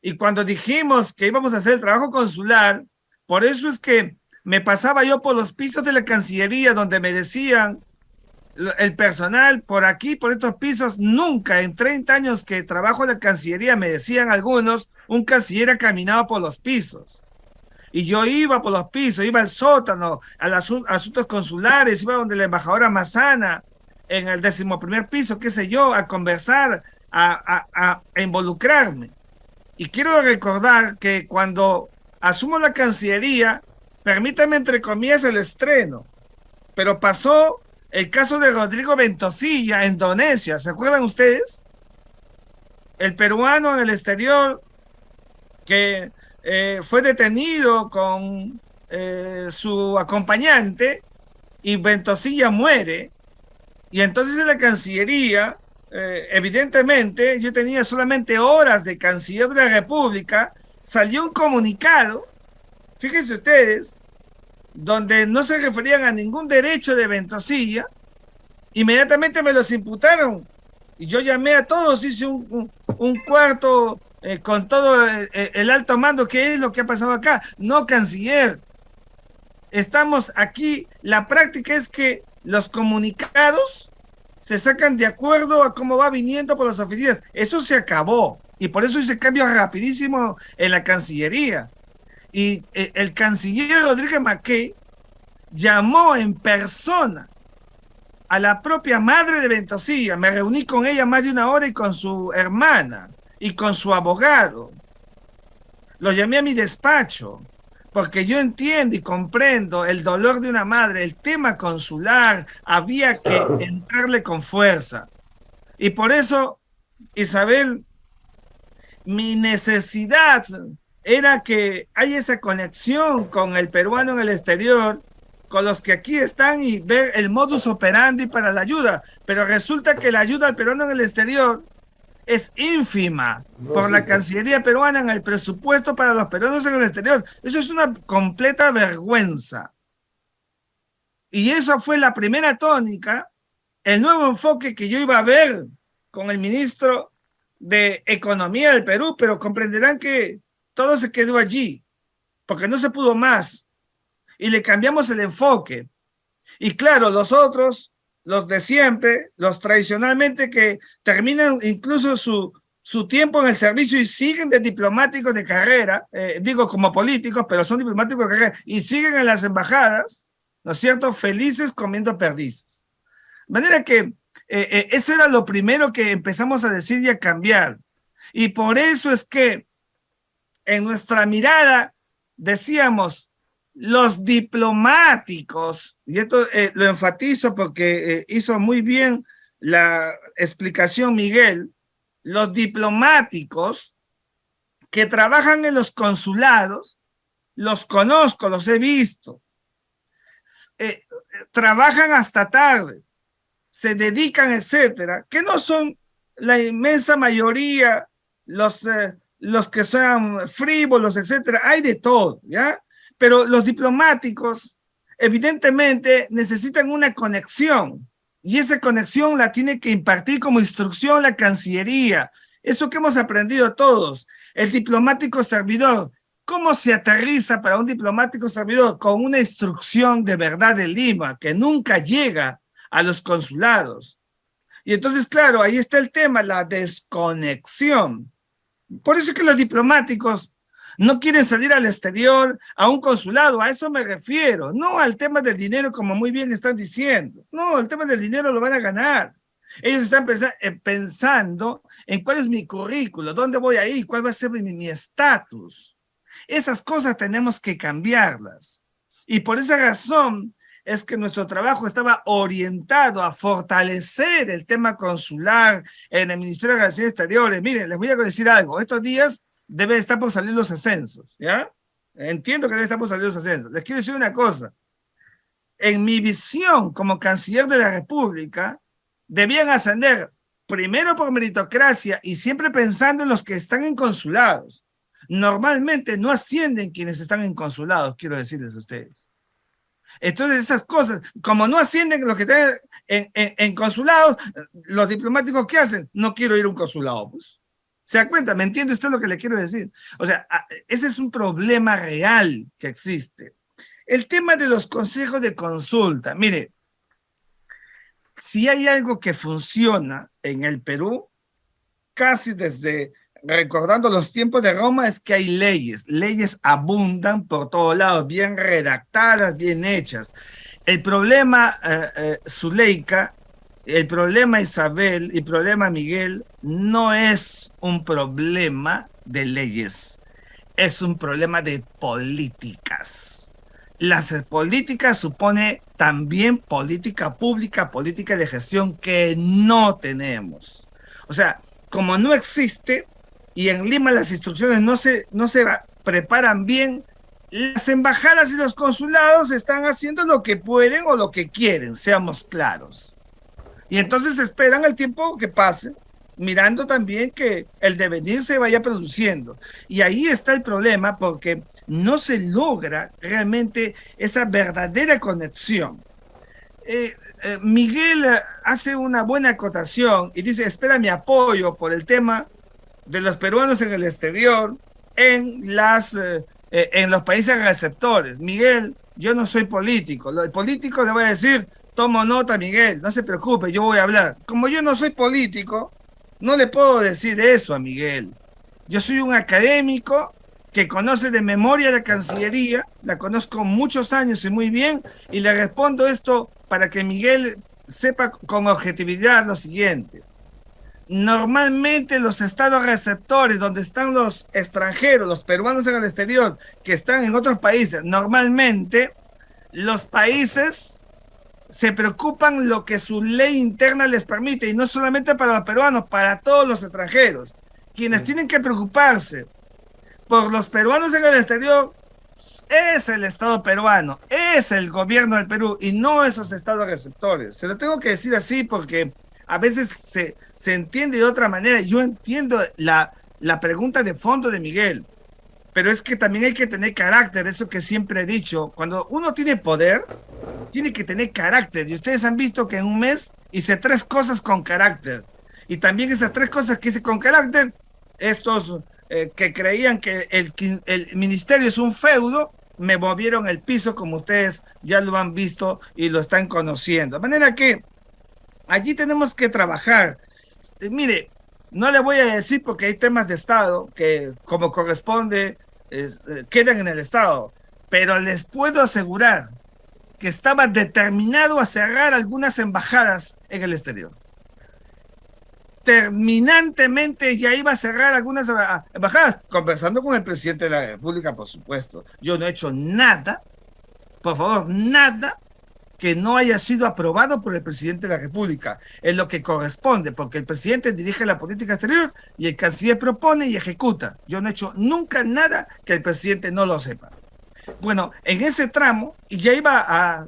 Y cuando dijimos que íbamos a hacer el trabajo consular, por eso es que me pasaba yo por los pisos de la Cancillería donde me decían el personal por aquí, por estos pisos, nunca en 30 años que trabajo en la Cancillería, me decían algunos, un canciller ha caminado por los pisos. Y yo iba por los pisos, iba al sótano, a los asuntos consulares, iba donde la embajadora Massana, en el 11º piso, qué sé yo, a conversar, a involucrarme. Y quiero recordar que cuando asumo la Cancillería, permítame entre comillas el estreno, pero pasó el caso de Rodrigo Ventosilla en Indonesia, ¿se acuerdan ustedes? El peruano en el exterior que fue detenido con su acompañante y Ventosilla muere. Y entonces en la Cancillería, evidentemente, yo tenía solamente horas de canciller de la República, salió un comunicado, fíjense ustedes, donde no se referían a ningún derecho de Ventosilla, inmediatamente me los imputaron. Y yo llamé a todos, hice un cuarto con todo el alto mando, ¿qué es lo que ha pasado acá? No, canciller. Estamos aquí, la práctica es que los comunicados se sacan de acuerdo a cómo va viniendo por las oficinas. Eso se acabó. Y por eso hice cambios rapidísimo en la Cancillería. Y el canciller Rodríguez McKay llamó en persona a la propia madre de Ventosilla. Me reuní con ella más de 1 hora y con su hermana y con su abogado. Lo llamé a mi despacho porque yo entiendo y comprendo el dolor de una madre. El tema consular había que entrarle con fuerza. Y por eso, Isabel, mi necesidad era que haya esa conexión con el peruano en el exterior, con los que aquí están y ver el modus operandi para la ayuda. Pero resulta que la ayuda al peruano en el exterior es ínfima por la Cancillería peruana en el presupuesto para los peruanos en el exterior. Eso es una completa vergüenza. Y esa fue la primera tónica el nuevo enfoque que yo iba a ver con el ministro de Economía del Perú, pero comprenderán que todo se quedó allí, porque no se pudo más, y le cambiamos el enfoque. Y claro, los otros, los de siempre, los tradicionalmente que terminan incluso su tiempo en el servicio y siguen de diplomáticos de carrera, digo como políticos, pero son diplomáticos de carrera, y siguen en las embajadas, ¿no es cierto?, felices comiendo perdices. De manera que eso era lo primero que empezamos a decir y a cambiar. Y por eso es que en nuestra mirada decíamos, los diplomáticos, y esto lo enfatizo porque hizo muy bien la explicación Miguel, los diplomáticos que trabajan en los consulados, los conozco, los he visto, trabajan hasta tarde, se dedican, etcétera, que no son la inmensa mayoría, los que sean frívolos, etcétera, hay de todo, ¿ya? Pero los diplomáticos evidentemente necesitan una conexión y esa conexión la tiene que impartir como instrucción la Cancillería. Eso que hemos aprendido todos, el diplomático servidor. ¿Cómo se aterriza para un diplomático servidor? Con una instrucción de verdad de Lima que nunca llega a los consulados. Y entonces, claro, ahí está el tema, la desconexión. Por eso es que los diplomáticos no quieren salir al exterior, a un consulado, a eso me refiero, no al tema del dinero como muy bien están diciendo, no, el tema del dinero lo van a ganar. Ellos están pensando en cuál es mi currículo, dónde voy a ir, cuál va a ser mi estatus. Esas cosas tenemos que cambiarlas. Y por esa razón es que nuestro trabajo estaba orientado a fortalecer el tema consular en el Ministerio de Relaciones Exteriores. Miren, les voy a decir algo, estos días debe estar por salir los ascensos, ¿ya? Entiendo que debe estar por salir los ascensos. Les quiero decir una cosa. En mi visión como canciller de la República, debían ascender primero por meritocracia y siempre pensando en los que están en consulados. Normalmente no ascienden quienes están en consulados, quiero decirles a ustedes. Entonces esas cosas, como no ascienden los que están en consulados, los diplomáticos, ¿qué hacen? No quiero ir a un consulado, pues. ¿Se da cuenta? ¿Me entiende usted lo que le quiero decir? O sea, ese es un problema real que existe. El tema de los consejos de consulta. Mire, si hay algo que funciona en el Perú, casi desde recordando los tiempos de Roma, es que hay leyes. Leyes abundan por todos lados, bien redactadas, bien hechas. El problema, Zuleika, el problema Isabel y el problema Miguel no es un problema de leyes, es un problema de políticas. Las políticas supone también política pública, política de gestión que no tenemos. O sea, como no existe y en Lima las instrucciones no se preparan bien, las embajadas y los consulados están haciendo lo que pueden o lo que quieren, seamos claros. Y entonces esperan el tiempo que pase, mirando también que el devenir se vaya produciendo. Y ahí está el problema porque no se logra realmente esa verdadera conexión. Miguel hace una buena acotación y dice, espera mi apoyo por el tema de los peruanos en el exterior, en los países receptores. Miguel, yo no soy político. El político le voy a decir, tomo nota, Miguel, no se preocupe, yo voy a hablar. Como yo no soy político, no le puedo decir eso a Miguel. Yo soy un académico que conoce de memoria la Cancillería, la conozco muchos años y muy bien, y le respondo esto para que Miguel sepa con objetividad lo siguiente. Normalmente los estados receptores, donde están los extranjeros, los peruanos en el exterior, que están en otros países, normalmente los países se preocupan lo que su ley interna les permite, y no solamente para los peruanos, para todos los extranjeros. Quienes tienen que preocuparse por los peruanos en el exterior es el Estado peruano, es el gobierno del Perú, y no esos estados receptores. Se lo tengo que decir así porque a veces se entiende de otra manera. Yo entiendo la pregunta de fondo de Miguel, pero es que también hay que tener carácter, eso que siempre he dicho. Cuando uno tiene poder, tiene que tener carácter. Y ustedes han visto que en un mes hice 3 cosas con carácter. Y también esas 3 cosas que hice con carácter, estos que creían que el ministerio es un feudo, me movieron el piso, como ustedes ya lo han visto y lo están conociendo. De manera que allí tenemos que trabajar. Mire, no le voy a decir porque hay temas de Estado que, como corresponde, quedan en el Estado, pero les puedo asegurar que estaba determinado a cerrar algunas embajadas en el exterior. Terminantemente ya iba a cerrar algunas embajadas, conversando con el presidente de la República, por supuesto. Yo no he hecho nada, por favor, nada que no haya sido aprobado por el presidente de la República. Es lo que corresponde, porque el presidente dirige la política exterior y el canciller propone y ejecuta. Yo no he hecho nunca nada que el presidente no lo sepa. Bueno, en ese tramo ya iba a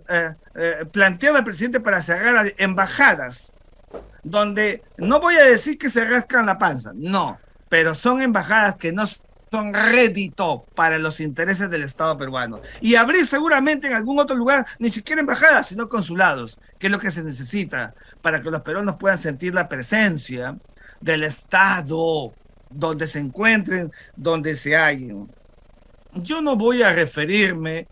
plantear al presidente para cerrar embajadas, donde no voy a decir que se rascan la panza, no, pero son embajadas que no son rédito para los intereses del Estado peruano. Y abrir seguramente en algún otro lugar, ni siquiera embajadas, sino consulados, que es lo que se necesita para que los peruanos puedan sentir la presencia del Estado donde se encuentren, donde se hallen. Yo no voy a referirme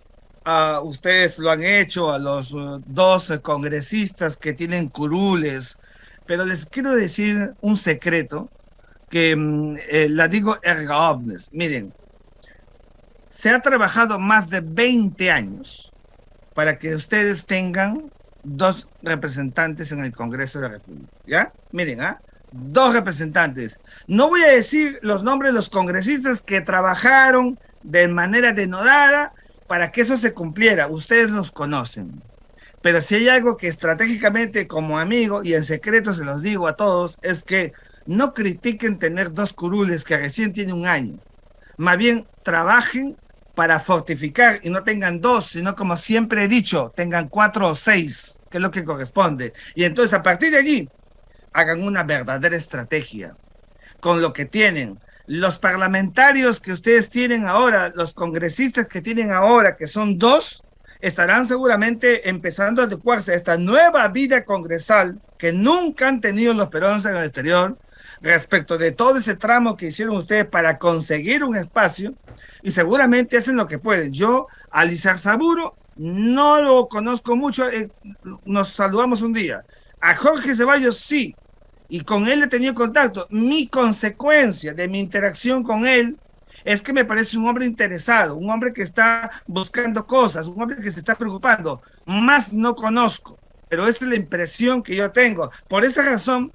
a, ustedes lo han hecho, a los 2 congresistas que tienen curules, pero les quiero decir un secreto que la digo erga omnes. Miren, se ha trabajado más de 20 años para que ustedes tengan 2 representantes en el Congreso de la República, ¿ya? Miren, 2 representantes. No voy a decir los nombres de los congresistas que trabajaron de manera denodada para que eso se cumpliera. Ustedes los conocen. Pero si hay algo que estratégicamente como amigo y en secreto se los digo a todos, es que no critiquen tener 2 curules que recién tienen 1 año. Más bien trabajen para fortificar y no tengan 2, sino como siempre he dicho, tengan 4 o 6, que es lo que corresponde. Y entonces a partir de allí, hagan una verdadera estrategia con lo que tienen. Los parlamentarios que ustedes tienen ahora, los congresistas que tienen ahora, que son 2, estarán seguramente empezando a adecuarse a esta nueva vida congresal que nunca han tenido los peruanos en el exterior, respecto de todo ese tramo que hicieron ustedes para conseguir un espacio, y seguramente hacen lo que pueden. Yo a Lizarzaburo no lo conozco mucho, nos saludamos un día. A Jorge Ceballos sí, y con él he tenido contacto. Mi consecuencia de mi interacción con él es que me parece un hombre interesado, un hombre que está buscando cosas, un hombre que se está preocupando. Más no conozco, pero esa es la impresión que yo tengo. Por esa razón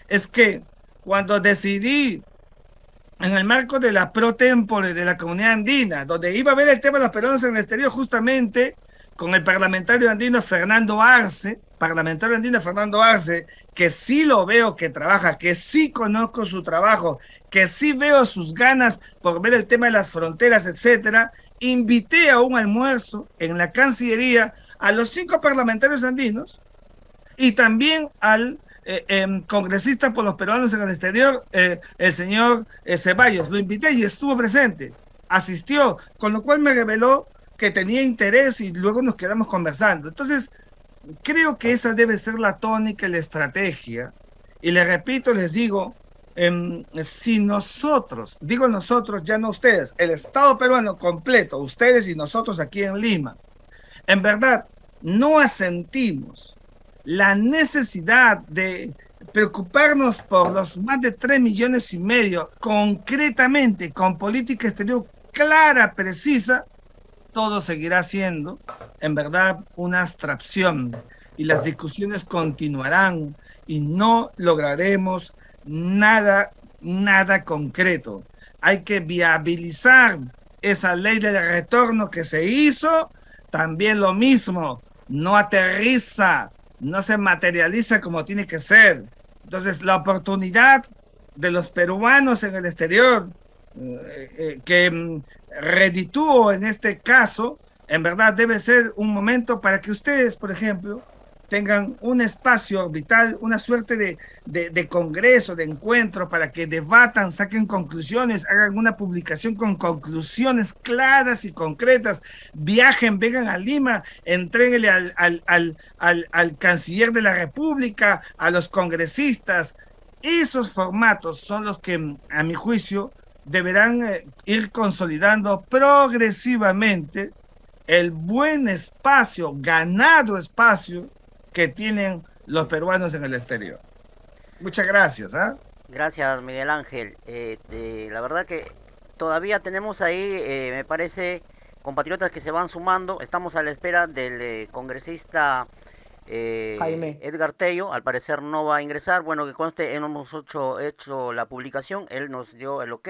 es que cuando decidí, en el marco de la pro tempore de la comunidad andina, donde iba a ver el tema de los peruanos en el exterior, justamente con el parlamentario andino Fernando Arce, que sí lo veo que trabaja, que sí conozco su trabajo, que sí veo sus ganas por ver el tema de las fronteras, etcétera, invité a un almuerzo en la Cancillería a los 5 parlamentarios andinos y también al congresista por los peruanos en el exterior, el señor Ceballos. Lo invité y estuvo presente, asistió, con lo cual me reveló que tenía interés y luego nos quedamos conversando. Entonces, creo que esa debe ser la tónica y la estrategia. Y les repito, les digo, si nosotros, digo nosotros, ya no ustedes, el Estado peruano completo, ustedes y nosotros aquí en Lima, en verdad no asentimos la necesidad de preocuparnos por los más de 3,5 millones, concretamente con política exterior clara, precisa, todo seguirá siendo, en verdad, una abstracción y las discusiones continuarán y no lograremos nada concreto. Hay que viabilizar esa ley del retorno que se hizo, también lo mismo, no aterriza, no se materializa como tiene que ser. Entonces, la oportunidad de los peruanos en el exterior, que reditúo en este caso, en verdad debe ser un momento para que ustedes, por ejemplo, tengan un espacio vital, una suerte de congreso, de encuentro, para que debatan, saquen conclusiones, hagan una publicación con conclusiones claras y concretas, viajen, vengan a Lima, entréguenle al canciller de la República, a los congresistas. Esos formatos son los que, a mi juicio, deberán ir consolidando progresivamente el buen espacio, ganado espacio que tienen los peruanos en el exterior. Muchas gracias. Gracias, Miguel Ángel. La verdad que todavía tenemos ahí, me parece, compatriotas que se van sumando. Estamos a la espera del congresista Jaime. Edgar Tello. Al parecer no va a ingresar. Bueno, que conste, hemos hecho la publicación. Él nos dio el ok.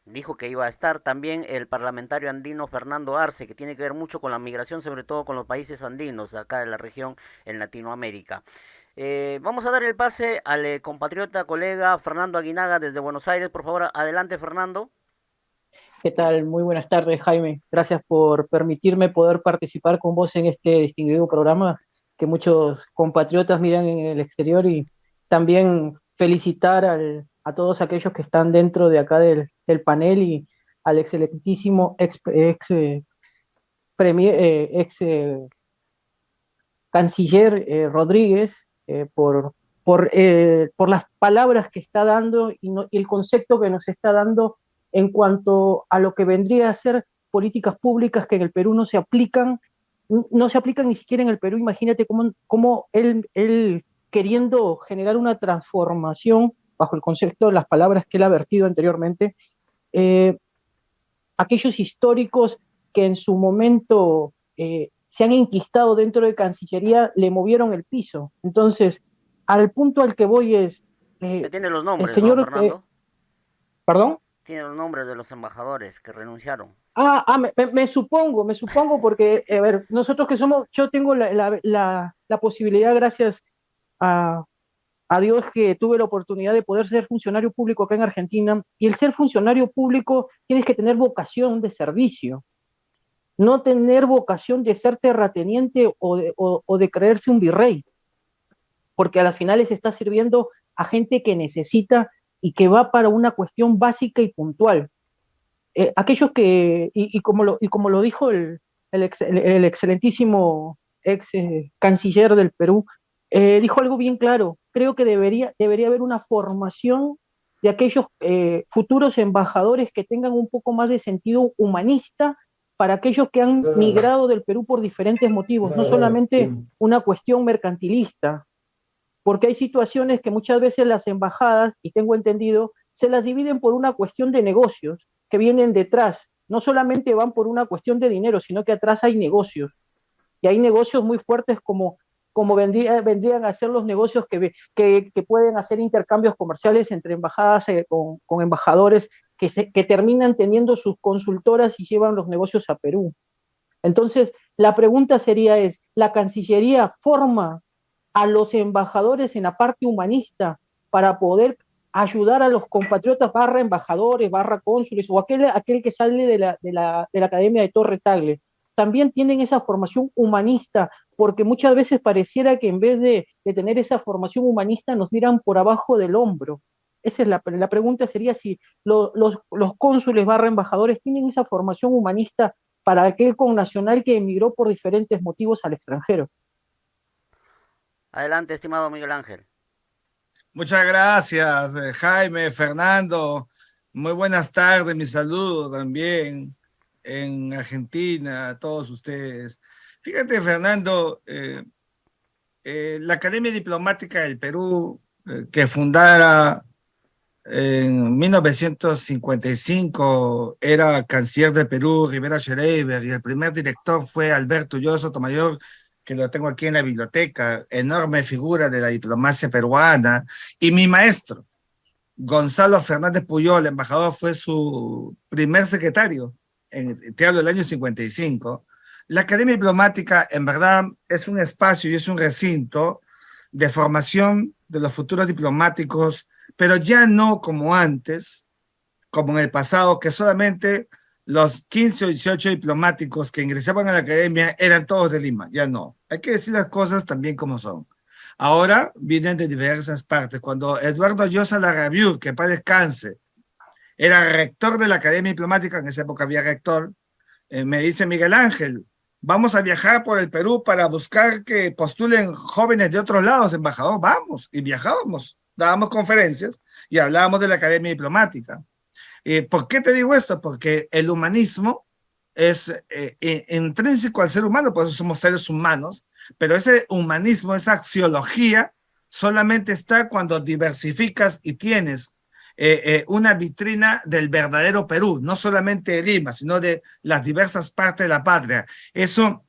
Dijo que iba a estar también el parlamentario andino Fernando Arce, que tiene que ver mucho con la migración, sobre todo con los países andinos, acá de la región en Latinoamérica. Vamos a dar el pase al compatriota, colega Fernando Aguinaga desde Buenos Aires. Por favor, adelante, Fernando. ¿Qué tal? Muy buenas tardes, Jaime. Gracias por permitirme poder participar con vos en este distinguido programa que muchos compatriotas miran en el exterior, y también felicitar a todos aquellos que están dentro de acá del panel, y al excelentísimo canciller Rodríguez por las palabras que está dando y el concepto que nos está dando en cuanto a lo que vendría a ser políticas públicas que en el Perú no se aplican ni siquiera en el Perú. Imagínate cómo él queriendo generar una transformación bajo el concepto de las palabras que él ha vertido anteriormente, aquellos históricos que en su momento se han enquistado dentro de Cancillería le movieron el piso. Entonces, al punto al que voy es... Tiene los nombres, señor, ¿no, Fernando? ¿Perdón? Tiene los nombres de los embajadores que renunciaron. Me supongo, porque, a ver, nosotros que somos, yo tengo la posibilidad, gracias a Dios, que tuve la oportunidad de poder ser funcionario público acá en Argentina, y el ser funcionario público tienes que tener vocación de servicio, no tener vocación de ser terrateniente o de creerse un virrey, porque a las finales está sirviendo a gente que necesita y que va para una cuestión básica y puntual. Aquellos que, y como lo dijo el excelentísimo ex canciller del Perú, dijo algo bien claro. Creo que debería haber una formación de aquellos futuros embajadores que tengan un poco más de sentido humanista para aquellos que han migrado del Perú por diferentes motivos, no solamente una cuestión mercantilista, porque hay situaciones que muchas veces las embajadas, y tengo entendido, se las dividen por una cuestión de negocios que vienen detrás. No solamente van por una cuestión de dinero, sino que atrás hay negocios. Y hay negocios muy fuertes como vendrían a ser los negocios que pueden hacer intercambios comerciales entre embajadas con embajadores que terminan teniendo sus consultoras y llevan los negocios a Perú. Entonces, la pregunta sería ¿la Cancillería forma a los embajadores en la parte humanista para poder ayudar a los compatriotas barra embajadores, barra cónsules, o aquel que sale de la Academia de Torre Tagle? También tienen esa formación humanista, porque muchas veces pareciera que en vez de tener esa formación humanista nos miran por abajo del hombro. Esa es la pregunta, sería si los cónsules barra embajadores tienen esa formación humanista para aquel connacional que emigró por diferentes motivos al extranjero. Adelante, estimado Miguel Ángel. Muchas gracias, Jaime, Fernando. Muy buenas tardes, mi saludo también en Argentina, a todos ustedes. Fíjate, Fernando, la Academia Diplomática del Perú, que fundara en 1955, era canciller de Perú, Rivera Schreiber, y el primer director fue Alberto Ulloa Sotomayor, que lo tengo aquí en la biblioteca, enorme figura de la diplomacia peruana, y mi maestro, Gonzalo Fernández Puyol, el embajador, fue su primer secretario, te hablo del año 55. La Academia Diplomática, en verdad, es un espacio y es un recinto de formación de los futuros diplomáticos, pero ya no como antes, como en el pasado, que solamente los 15 o 18 diplomáticos que ingresaban a la academia eran todos de Lima. Ya no. Hay que decir las cosas también como son. Ahora vienen de diversas partes. Cuando Eduardo Llosa Larrabiud, que para descanse, era rector de la Academia Diplomática, en esa época había rector, me dice Miguel Ángel, vamos a viajar por el Perú para buscar que postulen jóvenes de otros lados, embajador, vamos, y viajábamos, dábamos conferencias y hablábamos de la Academia Diplomática. ¿Por qué te digo esto? Porque el humanismo es intrínseco al ser humano, por eso somos seres humanos, pero ese humanismo, esa axiología, solamente está cuando diversificas y tienes una vitrina del verdadero Perú, no solamente de Lima, sino de las diversas partes de la patria. Eso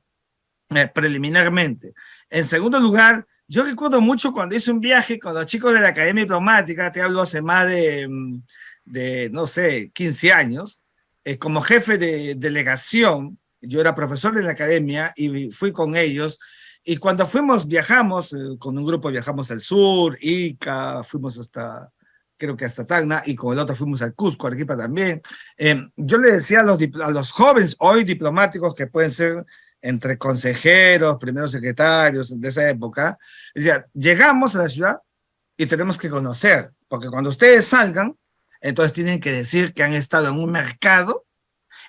preliminarmente. En segundo lugar, yo recuerdo mucho cuando hice un viaje con los chicos de la Academia Diplomática, te hablo hace más de no sé, 15 años, como jefe de delegación, yo era profesor en la academia y fui con ellos, y cuando viajamos, con un grupo viajamos al sur, Ica, fuimos hasta, creo que hasta Tacna, y con el otro fuimos al Cusco, Arequipa también. Yo le decía a los jóvenes hoy diplomáticos que pueden ser entre consejeros, primeros secretarios de esa época, decía, llegamos a la ciudad y tenemos que conocer, porque cuando ustedes salgan, entonces tienen que decir que han estado en un mercado,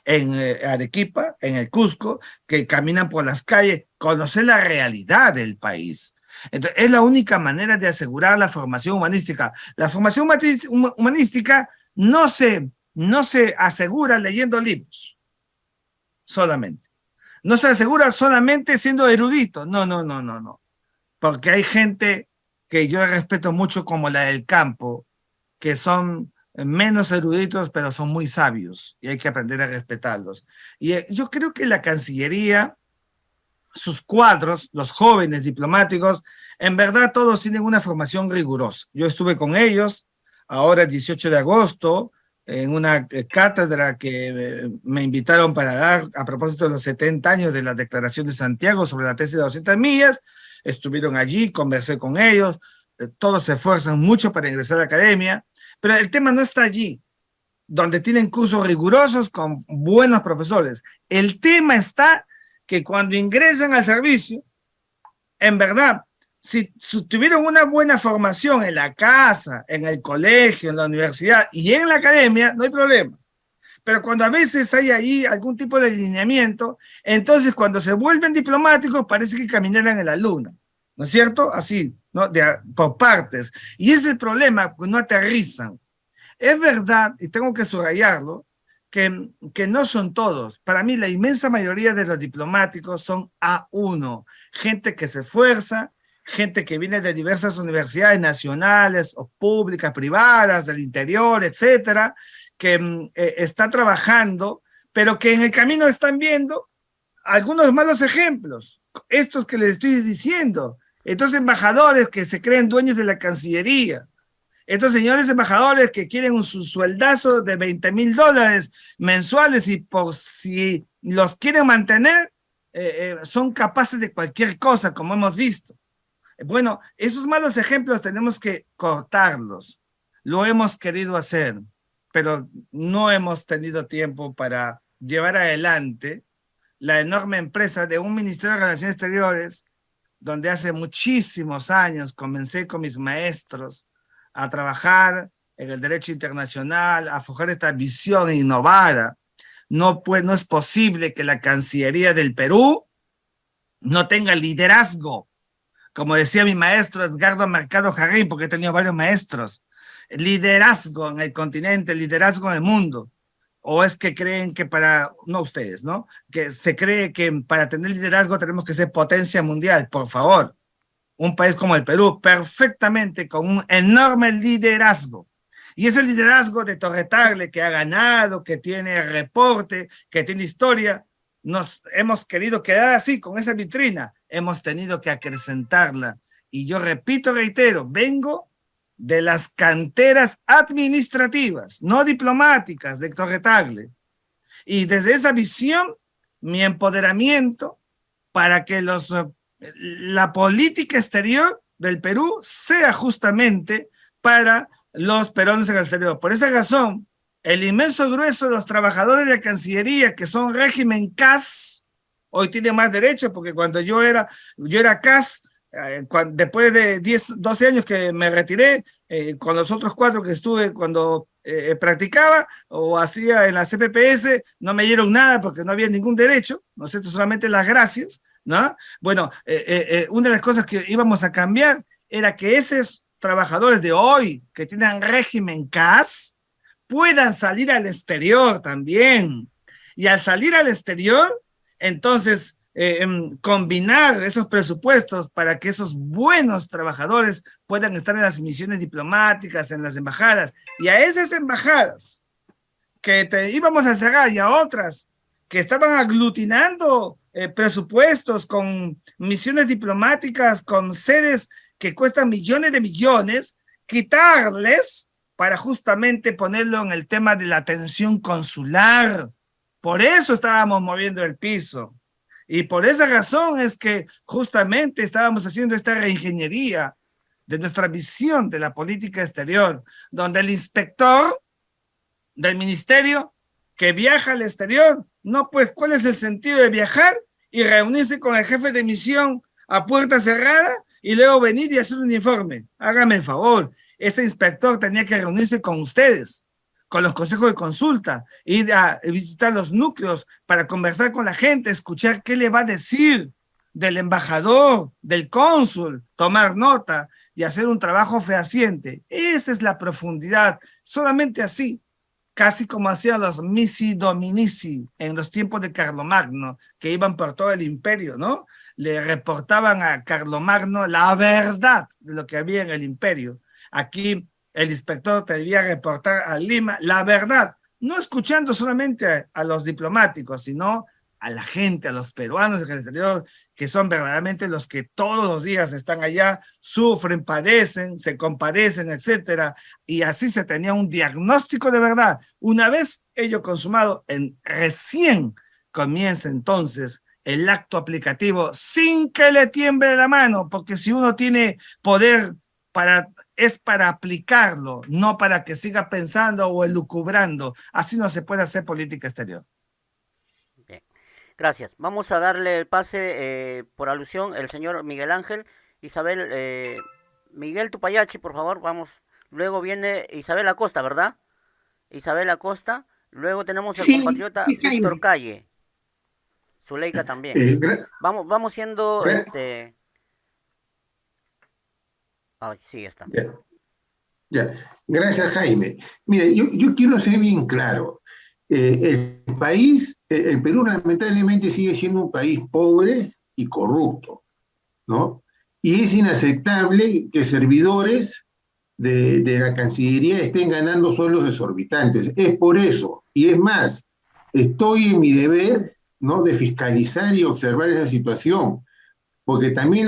en Arequipa, en el Cusco, que caminan por las calles, conocer la realidad del país. Entonces, es la única manera de asegurar la formación humanística. La formación humanística no se asegura leyendo libros solamente. No se asegura solamente siendo erudito. No. Porque hay gente que yo respeto mucho como la del campo, que son menos eruditos, pero son muy sabios y hay que aprender a respetarlos. Y yo creo que la Cancillería, sus cuadros, los jóvenes diplomáticos, en verdad todos tienen una formación rigurosa. Yo estuve con ellos ahora el 18 de agosto en una cátedra que me invitaron para dar a propósito de los 70 años de la Declaración de Santiago sobre la tesis de 200 millas. Estuvieron allí, conversé con ellos, todos se esfuerzan mucho para ingresar a la academia, pero el tema no está allí, donde tienen cursos rigurosos con buenos profesores. El tema está que cuando ingresan al servicio, en verdad, si tuvieron una buena formación en la casa, en el colegio, en la universidad y en la academia, no hay problema. Pero cuando a veces hay ahí algún tipo de alineamiento, entonces cuando se vuelven diplomáticos parece que caminaran en la luna, ¿no es cierto? Así, ¿no? Por partes. Y ese es el problema, pues no aterrizan. Es verdad, y tengo que subrayarlo, que no son todos. Para mí la inmensa mayoría de los diplomáticos son A1, gente que se esfuerza, gente que viene de diversas universidades nacionales o públicas, privadas, del interior, etcétera, que está trabajando, pero que en el camino están viendo algunos malos ejemplos, estos que les estoy diciendo, estos embajadores que se creen dueños de la Cancillería, estos señores embajadores que quieren su sueldazo de $20,000 mensuales y por si los quieren mantener, son capaces de cualquier cosa, como hemos visto. Bueno, esos malos ejemplos tenemos que cortarlos. Lo hemos querido hacer, pero no hemos tenido tiempo para llevar adelante la enorme empresa de un Ministerio de Relaciones Exteriores, donde hace muchísimos años comencé con mis maestros a trabajar en el derecho internacional, a forjar esta visión innovada. No es posible que la Cancillería del Perú no tenga liderazgo. Como decía mi maestro Edgardo Mercado Jarrín, porque he tenido varios maestros, liderazgo en el continente, liderazgo en el mundo. ¿O es que creen que no ustedes, ¿no? Que se cree que para tener liderazgo tenemos que ser potencia mundial? Por favor, un país como el Perú, perfectamente, con un enorme liderazgo. Y ese liderazgo de Torre Tagle, que ha ganado, que tiene reporte, que tiene historia, nos hemos querido quedar así, con esa vitrina. Hemos tenido que acrecentarla. Y yo repito, reitero, vengo de las canteras administrativas, no diplomáticas, de Torre Tagle. Y desde esa visión, mi empoderamiento para que la política exterior del Perú sea justamente para los peruanos en el exterior. Por esa razón, el inmenso grueso de los trabajadores de la Cancillería, que son régimen CAS, hoy tienen más derechos, porque cuando yo era CAS, después de 12 años que me retiré, con los otros 4 que estuve cuando practicaba o hacía en la CPPS, no me dieron nada porque no había ningún derecho, ¿no es cierto? Solamente las gracias, ¿no? Bueno, una de las cosas que íbamos a cambiar era que esos trabajadores de hoy que tienen régimen CAS puedan salir al exterior también. Y al salir al exterior, entonces combinar esos presupuestos para que esos buenos trabajadores puedan estar en las misiones diplomáticas, en las embajadas, y a esas embajadas que íbamos a cerrar y a otras que estaban aglutinando presupuestos con misiones diplomáticas, con sedes que cuestan millones de millones, quitarles para justamente ponerlo en el tema de la atención consular. Por eso estábamos moviendo el piso. Y por esa razón es que justamente estábamos haciendo esta reingeniería de nuestra visión de la política exterior, donde el inspector del ministerio que viaja al exterior, no, pues, ¿cuál es el sentido de viajar y reunirse con el jefe de misión a puerta cerrada y luego venir y hacer un informe? Hágame el favor, ese inspector tenía que reunirse con ustedes, con los consejos de consulta, ir a visitar los núcleos para conversar con la gente, escuchar qué le va a decir del embajador, del cónsul, tomar nota y hacer un trabajo fehaciente. Esa es la profundidad. Solamente así, casi como hacían los Missi Dominici en los tiempos de Carlomagno, que iban por todo el imperio, ¿no? Le reportaban a Carlomagno la verdad de lo que había en el imperio. Aquí el inspector te debía reportar a Lima la verdad, no escuchando solamente a los diplomáticos, sino a la gente, a los peruanos del exterior, que son verdaderamente los que todos los días están allá, sufren, padecen, se compadecen, etcétera, y así se tenía un diagnóstico de verdad. Una vez ello consumado, recién comienza entonces el acto aplicativo sin que le tiemble la mano, porque si uno tiene poder es para aplicarlo, no para que siga pensando o elucubrando. Así no se puede hacer política exterior. Bien, gracias. Vamos a darle el pase por alusión el señor Miguel Ángel. Isabel, Miguel Tupayachi, por favor, vamos. Luego viene Isabel Acosta, ¿verdad? Isabel Acosta. Luego tenemos al compatriota Víctor Calle. Zuleika también. Vamos siendo sí, está. Ya. Gracias, Jaime. Mira, yo quiero ser bien claro. El Perú lamentablemente sigue siendo un país pobre y corrupto, ¿no? Y es inaceptable que servidores de la Cancillería estén ganando sueldos exorbitantes. Es por eso, y es más, estoy en mi deber, ¿no?, de fiscalizar y observar esa situación, porque también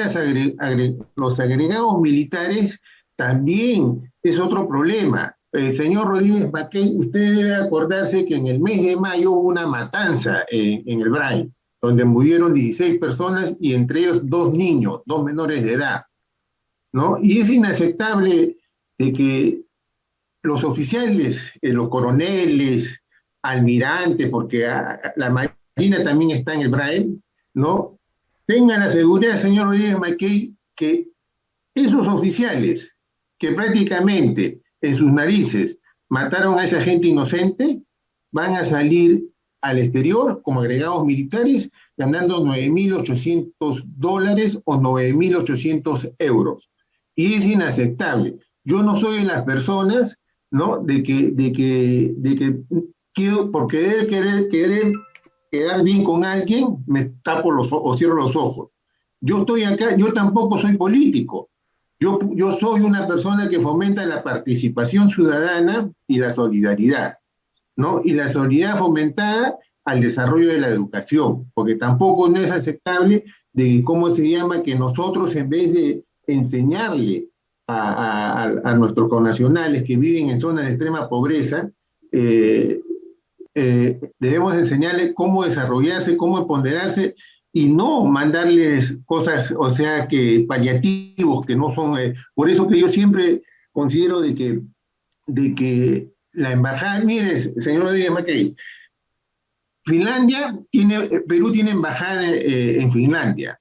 los agregados militares también es otro problema. Señor Rodríguez Mackey, usted debe acordarse que en el mes de mayo hubo una matanza en el Brain, donde murieron 16 personas y entre ellos 2 niños, 2 menores de edad, ¿no? Y es inaceptable de que los oficiales, los coroneles, almirantes, porque la Marina también está en el Brain, ¿no?, tengan la seguridad, señor Rodríguez Mackey, que esos oficiales que prácticamente en sus narices mataron a esa gente inocente, van a salir al exterior como agregados militares ganando $9.800 o 9.800 euros. Y es inaceptable. Yo no soy de las personas, ¿no?, de que quiero, por querer quedar bien con alguien, me tapo o cierro los ojos. Yo estoy acá, yo tampoco soy político. Yo soy una persona que fomenta la participación ciudadana y la solidaridad, ¿no? Y la solidaridad fomentada al desarrollo de la educación, porque tampoco no es aceptable de cómo se llama que nosotros, en vez de enseñarle a nuestros connacionales que viven en zonas de extrema pobreza, debemos enseñarles cómo desarrollarse, cómo empoderarse, y no mandarles cosas, o sea, que paliativos, que no son... por eso que yo siempre considero de que la embajada, mire, señor Rodríguez Mackey, Perú tiene embajada en Finlandia,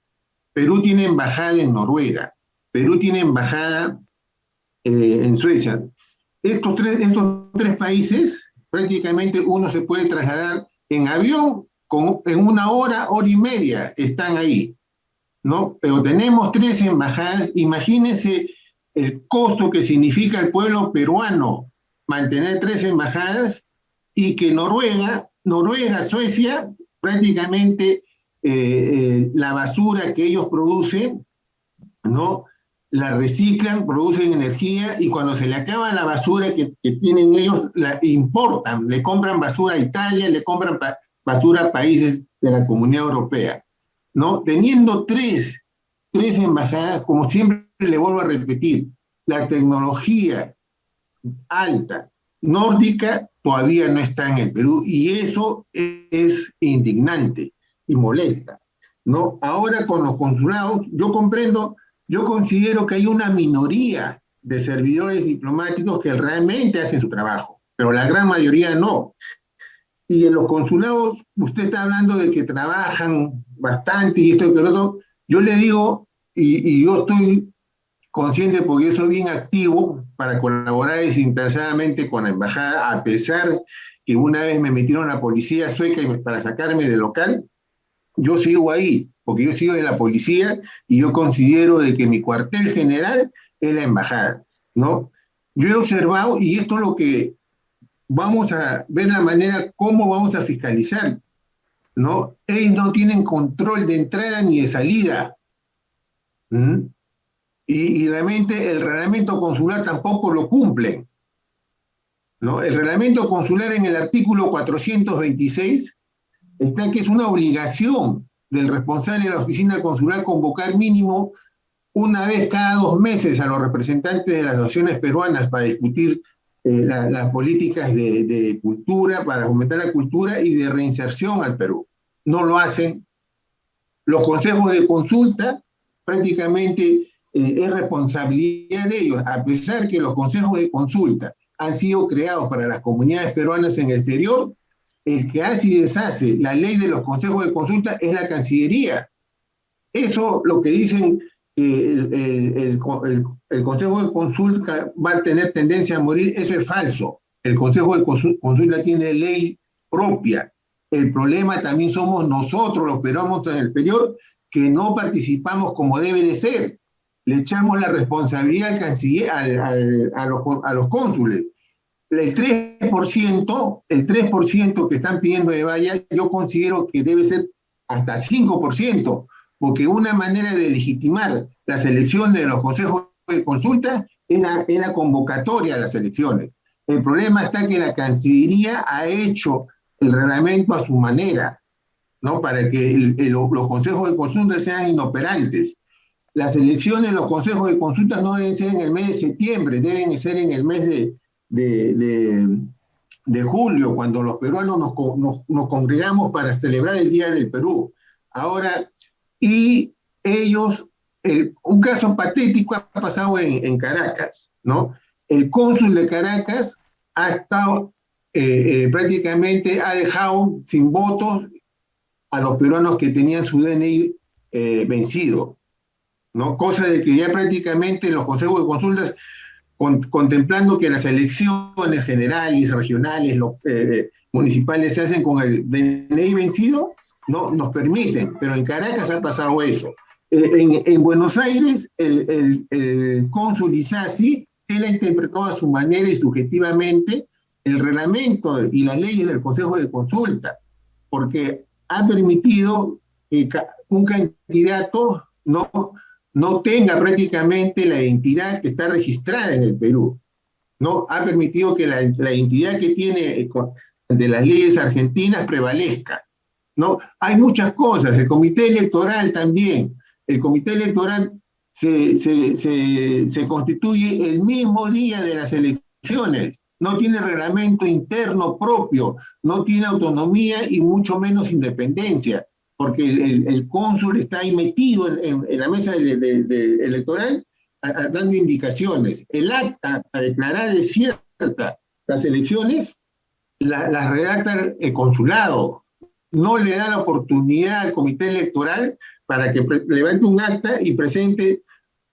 Perú tiene embajada en Noruega, Perú tiene embajada en Suecia. Estos tres países, prácticamente uno se puede trasladar en avión en una hora, hora y media, están ahí, ¿no? Pero tenemos 3 embajadas. Imagínense el costo que significa al pueblo peruano mantener 3 embajadas, y que Noruega, Suecia, prácticamente la basura que ellos producen, ¿no?, la reciclan, producen energía, y cuando se le acaba la basura que tienen ellos, la importan, le compran basura a Italia, le compran basura a países de la Comunidad Europea, ¿no? Teniendo tres embajadas, como siempre le vuelvo a repetir, la tecnología alta, nórdica, todavía no está en el Perú, y eso es indignante y molesta, ¿no? Ahora con los consulados, yo considero que hay una minoría de servidores diplomáticos que realmente hacen su trabajo, pero la gran mayoría no. Y en los consulados, usted está hablando de que trabajan bastante y esto y lo otro. Yo le digo, y yo estoy consciente porque yo soy bien activo para colaborar desinteresadamente con la embajada, a pesar que una vez me metieron a la policía sueca para sacarme del local. Yo sigo ahí, porque yo sigo en la policía, y yo considero de que mi cuartel general es la embajada, ¿no? Yo he observado, y esto es lo que vamos a ver, la manera cómo vamos a fiscalizar, ¿no? Ellos no tienen control de entrada ni de salida. Y realmente el reglamento consular tampoco lo cumplen, ¿no? El reglamento consular, en el artículo 426, está que es una obligación del responsable de la oficina consular convocar mínimo una vez cada 2 meses a los representantes de las asociaciones peruanas para discutir las políticas de cultura, para aumentar la cultura y de reinserción al Perú. No lo hacen. Los consejos de consulta prácticamente es responsabilidad de ellos, a pesar que los consejos de consulta han sido creados para las comunidades peruanas en el exterior. El que hace y deshace la ley de los consejos de consulta es la Cancillería. Eso, lo que dicen, el Consejo de Consulta va a tener tendencia a morir, eso es falso. El Consejo de Consulta tiene ley propia. El problema también somos nosotros, los peruanos en el exterior, que no participamos como debe de ser. Le echamos la responsabilidad al canciller, a los cónsules. El 3% que están pidiendo de valla, yo considero que debe ser hasta 5%, porque una manera de legitimar la selección de los consejos de consulta es la convocatoria a las elecciones. El problema está que la Cancillería ha hecho el reglamento a su manera, ¿no?, para que los consejos de consulta sean inoperantes. Las elecciones de los consejos de consulta no deben ser en el mes de septiembre, deben ser en el mes de julio, cuando los peruanos nos congregamos para celebrar el Día del Perú. Ahora, y ellos, un caso patético ha pasado en Caracas, ¿no? El cónsul de Caracas ha estado, prácticamente ha dejado sin votos a los peruanos que tenían su DNI vencido, ¿no? Cosa de que ya prácticamente los consejos de consultas, contemplando que las elecciones generales, regionales, municipales se hacen con el DNI vencido, no nos permiten, pero en Caracas ha pasado eso. En Buenos Aires, el cónsul Isasi, él ha interpretado a su manera y subjetivamente el reglamento y las leyes del Consejo de Consulta, porque ha permitido que un candidato no tenga prácticamente la identidad que está registrada en el Perú, ¿no? Ha permitido que la identidad que tiene de las leyes argentinas prevalezca, ¿no? Hay muchas cosas. El comité electoral también. El comité electoral se constituye el mismo día de las elecciones. No tiene reglamento interno propio, no tiene autonomía y mucho menos independencia, porque el cónsul está ahí metido en la mesa electoral dando indicaciones. El acta a declarar desierta las elecciones las redacta el consulado, no le da la oportunidad al comité electoral para que levante un acta y presente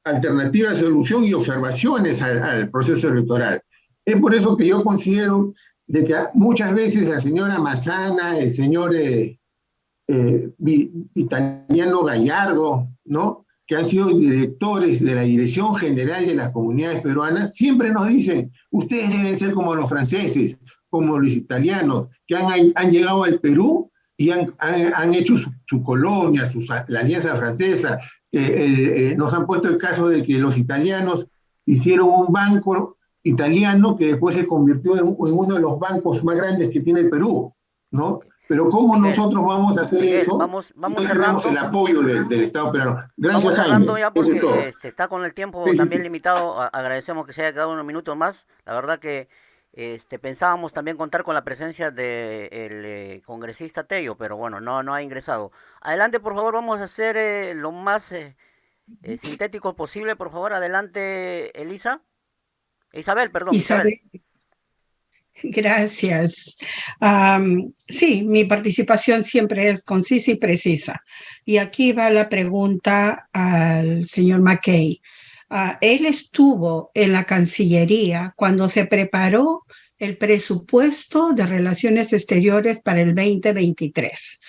alternativas de solución y observaciones al proceso electoral. Es por eso que yo considero de que muchas veces la señora Massana, el señor Italiano Gallardo, ¿no?, que han sido directores de la Dirección General de las Comunidades Peruanas, siempre nos dicen, ustedes deben ser como los franceses, como los italianos, que han llegado al Perú y han hecho su colonia, la Alianza Francesa. Nos han puesto el caso de que los italianos hicieron un banco italiano que después se convirtió en uno de los bancos más grandes que tiene el Perú, ¿no? Pero ¿cómo nosotros vamos a hacer eso vamos si no cerrando. tenemos el apoyo del Estado peruano? Gracias, Vamos cerrando Jaime. ya Eso es todo. porque está con el tiempo Sí, también sí. limitado. Agradecemos que se haya quedado unos minutos más. La verdad que pensábamos también contar con la presencia del congresista Tello, pero bueno, no ha ingresado. Adelante, por favor, vamos a hacer lo más sintético posible, por favor. Adelante, Isabel, perdón, Isabel. Gracias. Sí, mi participación siempre es concisa y precisa. Y aquí va la pregunta al señor McKay. Él estuvo en la Cancillería cuando se preparó el presupuesto de Relaciones Exteriores para el 2023.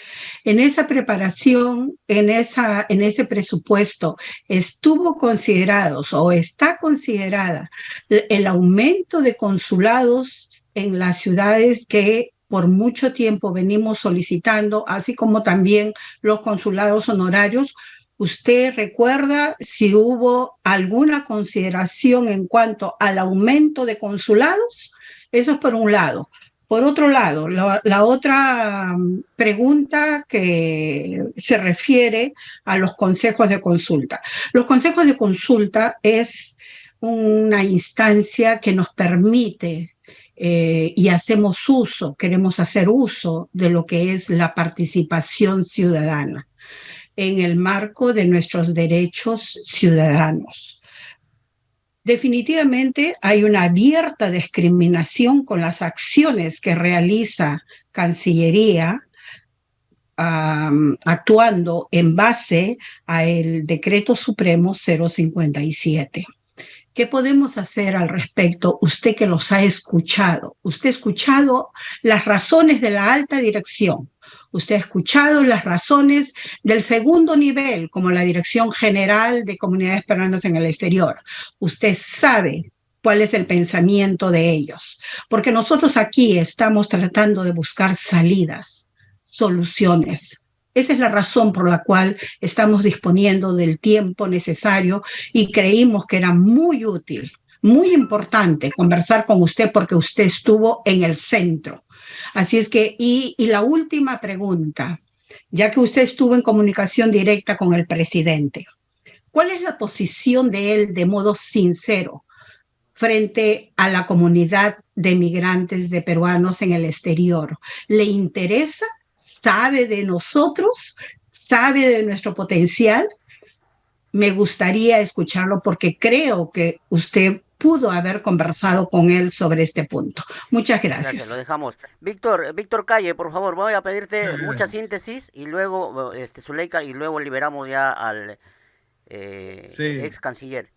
En esa preparación, en ese presupuesto, estuvo considerados o está considerada el aumento de consulados en las ciudades que por mucho tiempo venimos solicitando, así como también los consulados honorarios. ¿Usted recuerda si hubo alguna consideración en cuanto al aumento de consulados? Eso es por un lado. Por otro lado, la otra pregunta que se refiere a los consejos de consulta. Los consejos de consulta es una instancia que nos permite y queremos hacer uso de lo que es la participación ciudadana en el marco de nuestros derechos ciudadanos. Definitivamente hay una abierta discriminación con las acciones que realiza Cancillería actuando en base al Decreto Supremo 057. ¿Qué podemos hacer al respecto? Usted que los ha escuchado. Usted ha escuchado las razones de la alta dirección. Usted ha escuchado las razones del segundo nivel, como la Dirección General de Comunidades Peruanas en el Exterior. Usted sabe cuál es el pensamiento de ellos, porque nosotros aquí estamos tratando de buscar salidas, soluciones. Esa es la razón por la cual estamos disponiendo del tiempo necesario y creímos que era muy útil, muy importante conversar con usted porque usted estuvo en el centro. Así es que, y la última pregunta, ya que usted estuvo en comunicación directa con el presidente, ¿cuál es la posición de él de modo sincero frente a la comunidad de migrantes, de peruanos en el exterior? ¿Le interesa? ¿Sabe de nosotros? ¿Sabe de nuestro potencial? Me gustaría escucharlo porque creo que usted pudo haber conversado con él sobre este punto. Muchas gracias. Gracias, lo dejamos. Víctor Calle, por favor, voy a pedirte mucha síntesis y luego, Zuleika, y luego liberamos ya al ex canciller.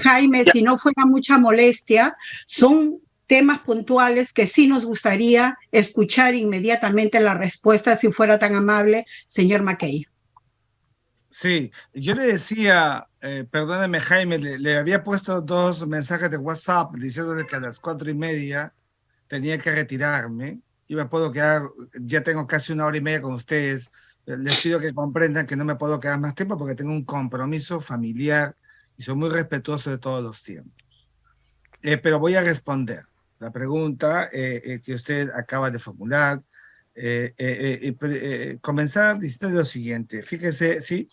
Jaime, si no fuera mucha molestia, son temas puntuales que sí nos gustaría escuchar inmediatamente la respuesta, si fuera tan amable, señor McKay. Sí, yo le decía, perdóneme Jaime, le había puesto 2 mensajes de WhatsApp diciéndole que a las 4:30 tenía que retirarme y me puedo quedar, ya tengo casi 1 hora y media con ustedes. Les pido que comprendan que no me puedo quedar más tiempo porque tengo un compromiso familiar y soy muy respetuoso de todos los tiempos. Pero voy a responder la pregunta que usted acaba de formular. Comenzar diciendo lo siguiente. Fíjese, sí,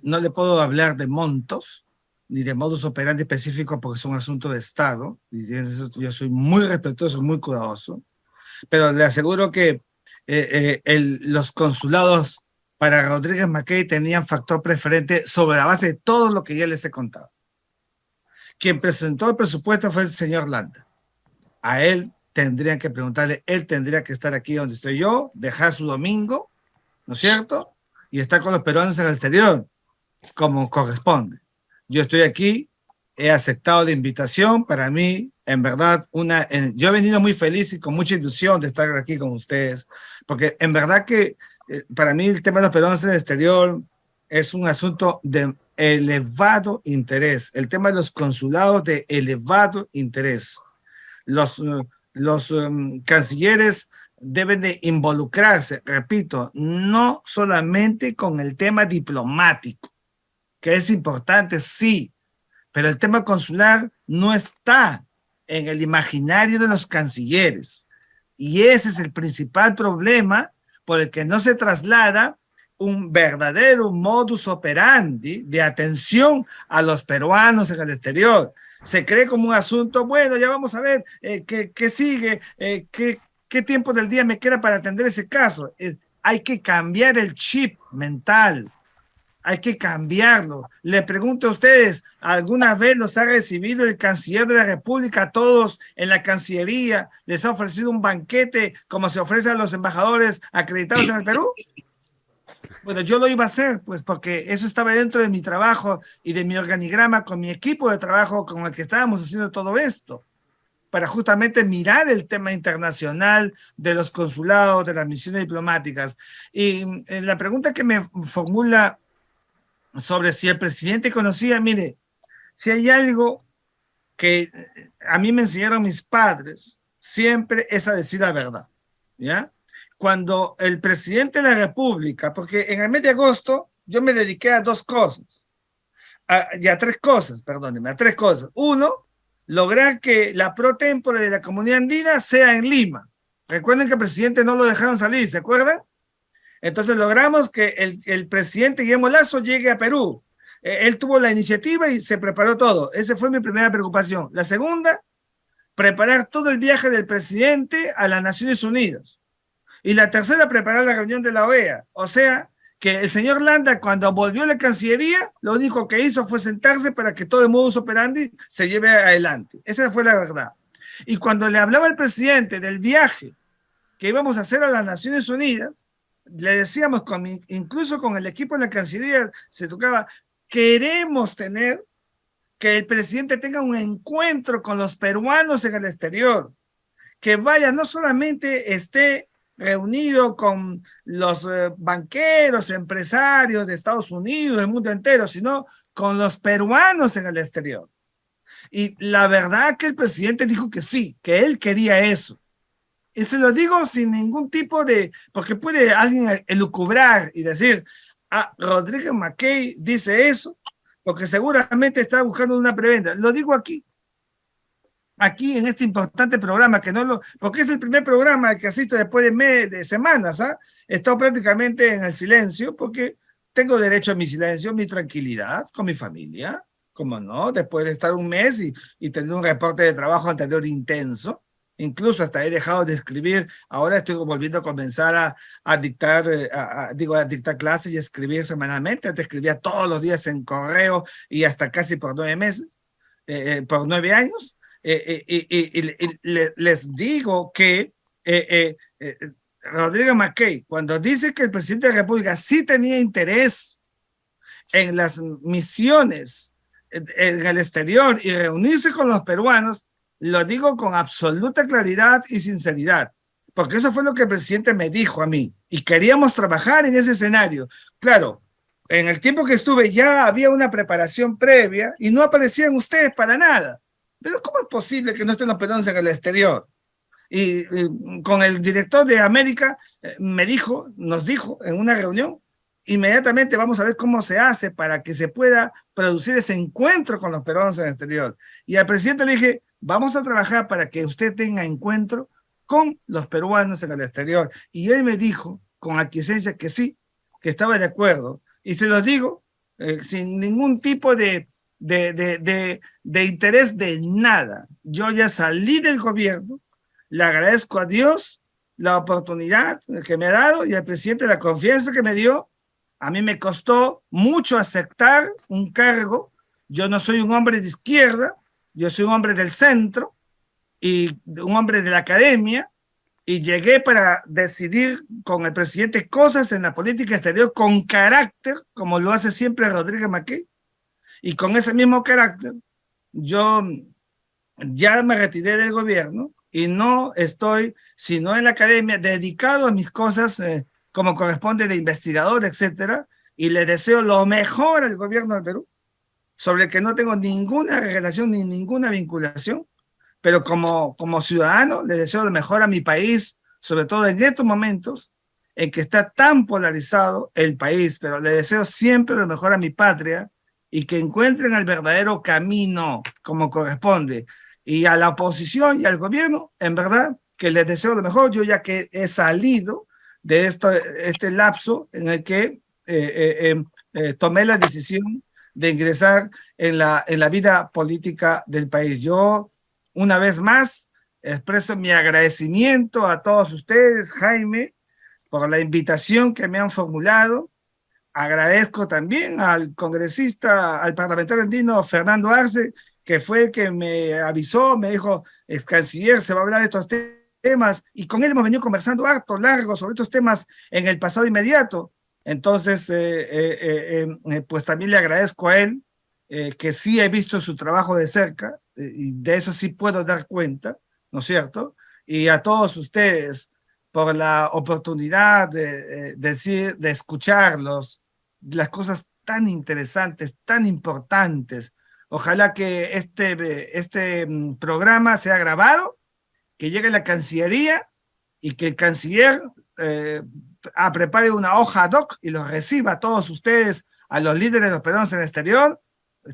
no le puedo hablar de montos ni de modus operandi específicos porque es un asunto de Estado. Y yo soy muy respetuoso, muy cuidadoso, pero le aseguro que los consulados para Rodríguez McKay tenían factor preferente sobre la base de todo lo que ya les he contado. Quien presentó el presupuesto fue el señor Landa. A él tendrían que preguntarle, él tendría que estar aquí donde estoy yo, dejar su domingo, ¿no es cierto? Y estar con los peruanos en el exterior, como corresponde. Yo estoy aquí, he aceptado la invitación, para mí, en verdad, yo he venido muy feliz y con mucha ilusión de estar aquí con ustedes, porque en verdad que para mí el tema de los peruanos en el exterior es un asunto de elevado interés, el tema de los consulados de elevado interés. Los cancilleres deben de involucrarse, repito, no solamente con el tema diplomático, que es importante, sí, pero el tema consular no está en el imaginario de los cancilleres. Y ese es el principal problema por el que no se traslada un verdadero modus operandi de atención a los peruanos en el exterior. Se cree como un asunto, bueno, ya vamos a ver qué sigue, qué tiempo del día me queda para atender ese caso. Hay que cambiar el chip mental. Hay que cambiarlo. Le pregunto a ustedes, ¿alguna vez los ha recibido el canciller de la República a todos en la Cancillería? ¿Les ha ofrecido un banquete como se ofrece a los embajadores acreditados en el Perú? Bueno, yo lo iba a hacer, pues porque eso estaba dentro de mi trabajo y de mi organigrama con mi equipo de trabajo con el que estábamos haciendo todo esto, para justamente mirar el tema internacional de los consulados, de las misiones diplomáticas. Y la pregunta que me formula sobre si el presidente conocía, mire, si hay algo que a mí me enseñaron mis padres, siempre es a decir la verdad, ¿ya? Cuando el presidente de la República, porque en el mes de agosto yo me dediqué a tres cosas. Uno, lograr que la pro tempore de la comunidad andina sea en Lima. Recuerden que el presidente no lo dejaron salir, ¿se acuerdan? Entonces logramos que el presidente Guillermo Lasso llegue a Perú. Él tuvo la iniciativa y se preparó todo. Esa fue mi primera preocupación. La segunda, preparar todo el viaje del presidente a las Naciones Unidas. Y la tercera, preparar la reunión de la OEA. O sea, que el señor Landa, cuando volvió a la Cancillería, lo único que hizo fue sentarse para que todo el modus operandi se lleve adelante. Esa fue la verdad. Y cuando le hablaba al presidente del viaje que íbamos a hacer a las Naciones Unidas, le decíamos, incluso con el equipo de la Cancillería, se tocaba, queremos tener que el presidente tenga un encuentro con los peruanos en el exterior, que vaya, no solamente esté reunido con los banqueros, empresarios de Estados Unidos, del mundo entero, sino con los peruanos en el exterior. Y la verdad que el presidente dijo que sí, que él quería eso. Y se lo digo sin ningún tipo de, porque puede alguien elucubrar y decir, Rodríguez Mackey dice eso, porque seguramente está buscando una prebenda. Lo digo aquí en este importante programa, porque es el primer programa que asisto después de semanas, he estado prácticamente en el silencio, porque tengo derecho a mi silencio, mi tranquilidad con mi familia, como no, después de estar un mes y tener un reporte de trabajo anterior intenso, incluso hasta he dejado de escribir, ahora estoy volviendo a comenzar a dictar clases y a escribir semanalmente. Antes escribía todos los días en correo y hasta casi por 9 meses, por 9 años. Les digo que Rodríguez Mackey, cuando dice que el presidente de la República sí tenía interés en las misiones en el exterior y reunirse con los peruanos, lo digo con absoluta claridad y sinceridad, porque eso fue lo que el presidente me dijo a mí, y queríamos trabajar en ese escenario. Claro, en el tiempo que estuve ya había una preparación previa y no aparecían ustedes para nada. Pero ¿cómo es posible que no estén los peruanos en el exterior? Y con el director de América nos dijo en una reunión, inmediatamente vamos a ver cómo se hace para que se pueda producir ese encuentro con los peruanos en el exterior. Y al presidente le dije, vamos a trabajar para que usted tenga encuentro con los peruanos en el exterior. Y él me dijo con aquiescencia que sí, que estaba de acuerdo. Y se los digo sin ningún tipo de interés de nada. Yo ya salí del gobierno, le agradezco a Dios la oportunidad que me ha dado y al presidente la confianza que me dio. A mí me costó mucho aceptar un cargo. Yo no soy un hombre de izquierda, yo soy un hombre del centro, y un hombre de la academia, y llegué para decidir con el presidente cosas en la política exterior con carácter, como lo hace siempre Rodríguez Maqué, y con ese mismo carácter yo ya me retiré del gobierno y no estoy, sino en la academia, dedicado a mis cosas como corresponde de investigador, etcétera, y le deseo lo mejor al gobierno del Perú, sobre el que no tengo ninguna relación ni ninguna vinculación, pero como ciudadano le deseo lo mejor a mi país, sobre todo en estos momentos en que está tan polarizado el país, pero le deseo siempre lo mejor a mi patria y que encuentren el verdadero camino como corresponde. Y a la oposición y al gobierno, en verdad, que les deseo lo mejor, yo ya que he salido de este lapso en el que tomé la decisión de ingresar en la vida política del país. Yo, una vez más, expreso mi agradecimiento a todos ustedes, Jaime, por la invitación que me han formulado. Agradezco también al congresista, al parlamentario andino Fernando Arce, que fue el que me avisó, me dijo, ex canciller, se va a hablar de estos temas, y con él hemos venido conversando harto, largo, sobre estos temas en el pasado inmediato. Entonces, pues también le agradezco a él, que sí he visto su trabajo de cerca, y de eso sí puedo dar cuenta, ¿no es cierto? Y a todos ustedes por la oportunidad de escucharlos, las cosas tan interesantes, tan importantes. Ojalá que este programa sea grabado, que llegue a la Cancillería y que el canciller prepare una hoja ad hoc y los reciba a todos ustedes, a los líderes de los peruanos en el exterior,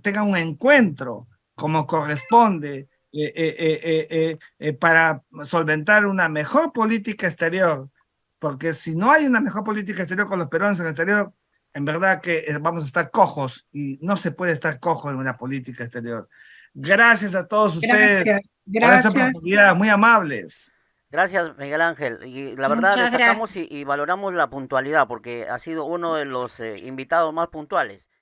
tengan un encuentro como corresponde, para solventar una mejor política exterior, porque si no hay una mejor política exterior con los peruanos en el exterior, en verdad que vamos a estar cojos y no se puede estar cojo en una política exterior. Gracias a todos ustedes por esta oportunidad, muy amables. Gracias, Miguel Ángel. Y la verdad Muchas destacamos gracias. y valoramos la puntualidad porque ha sido uno de los invitados más puntuales.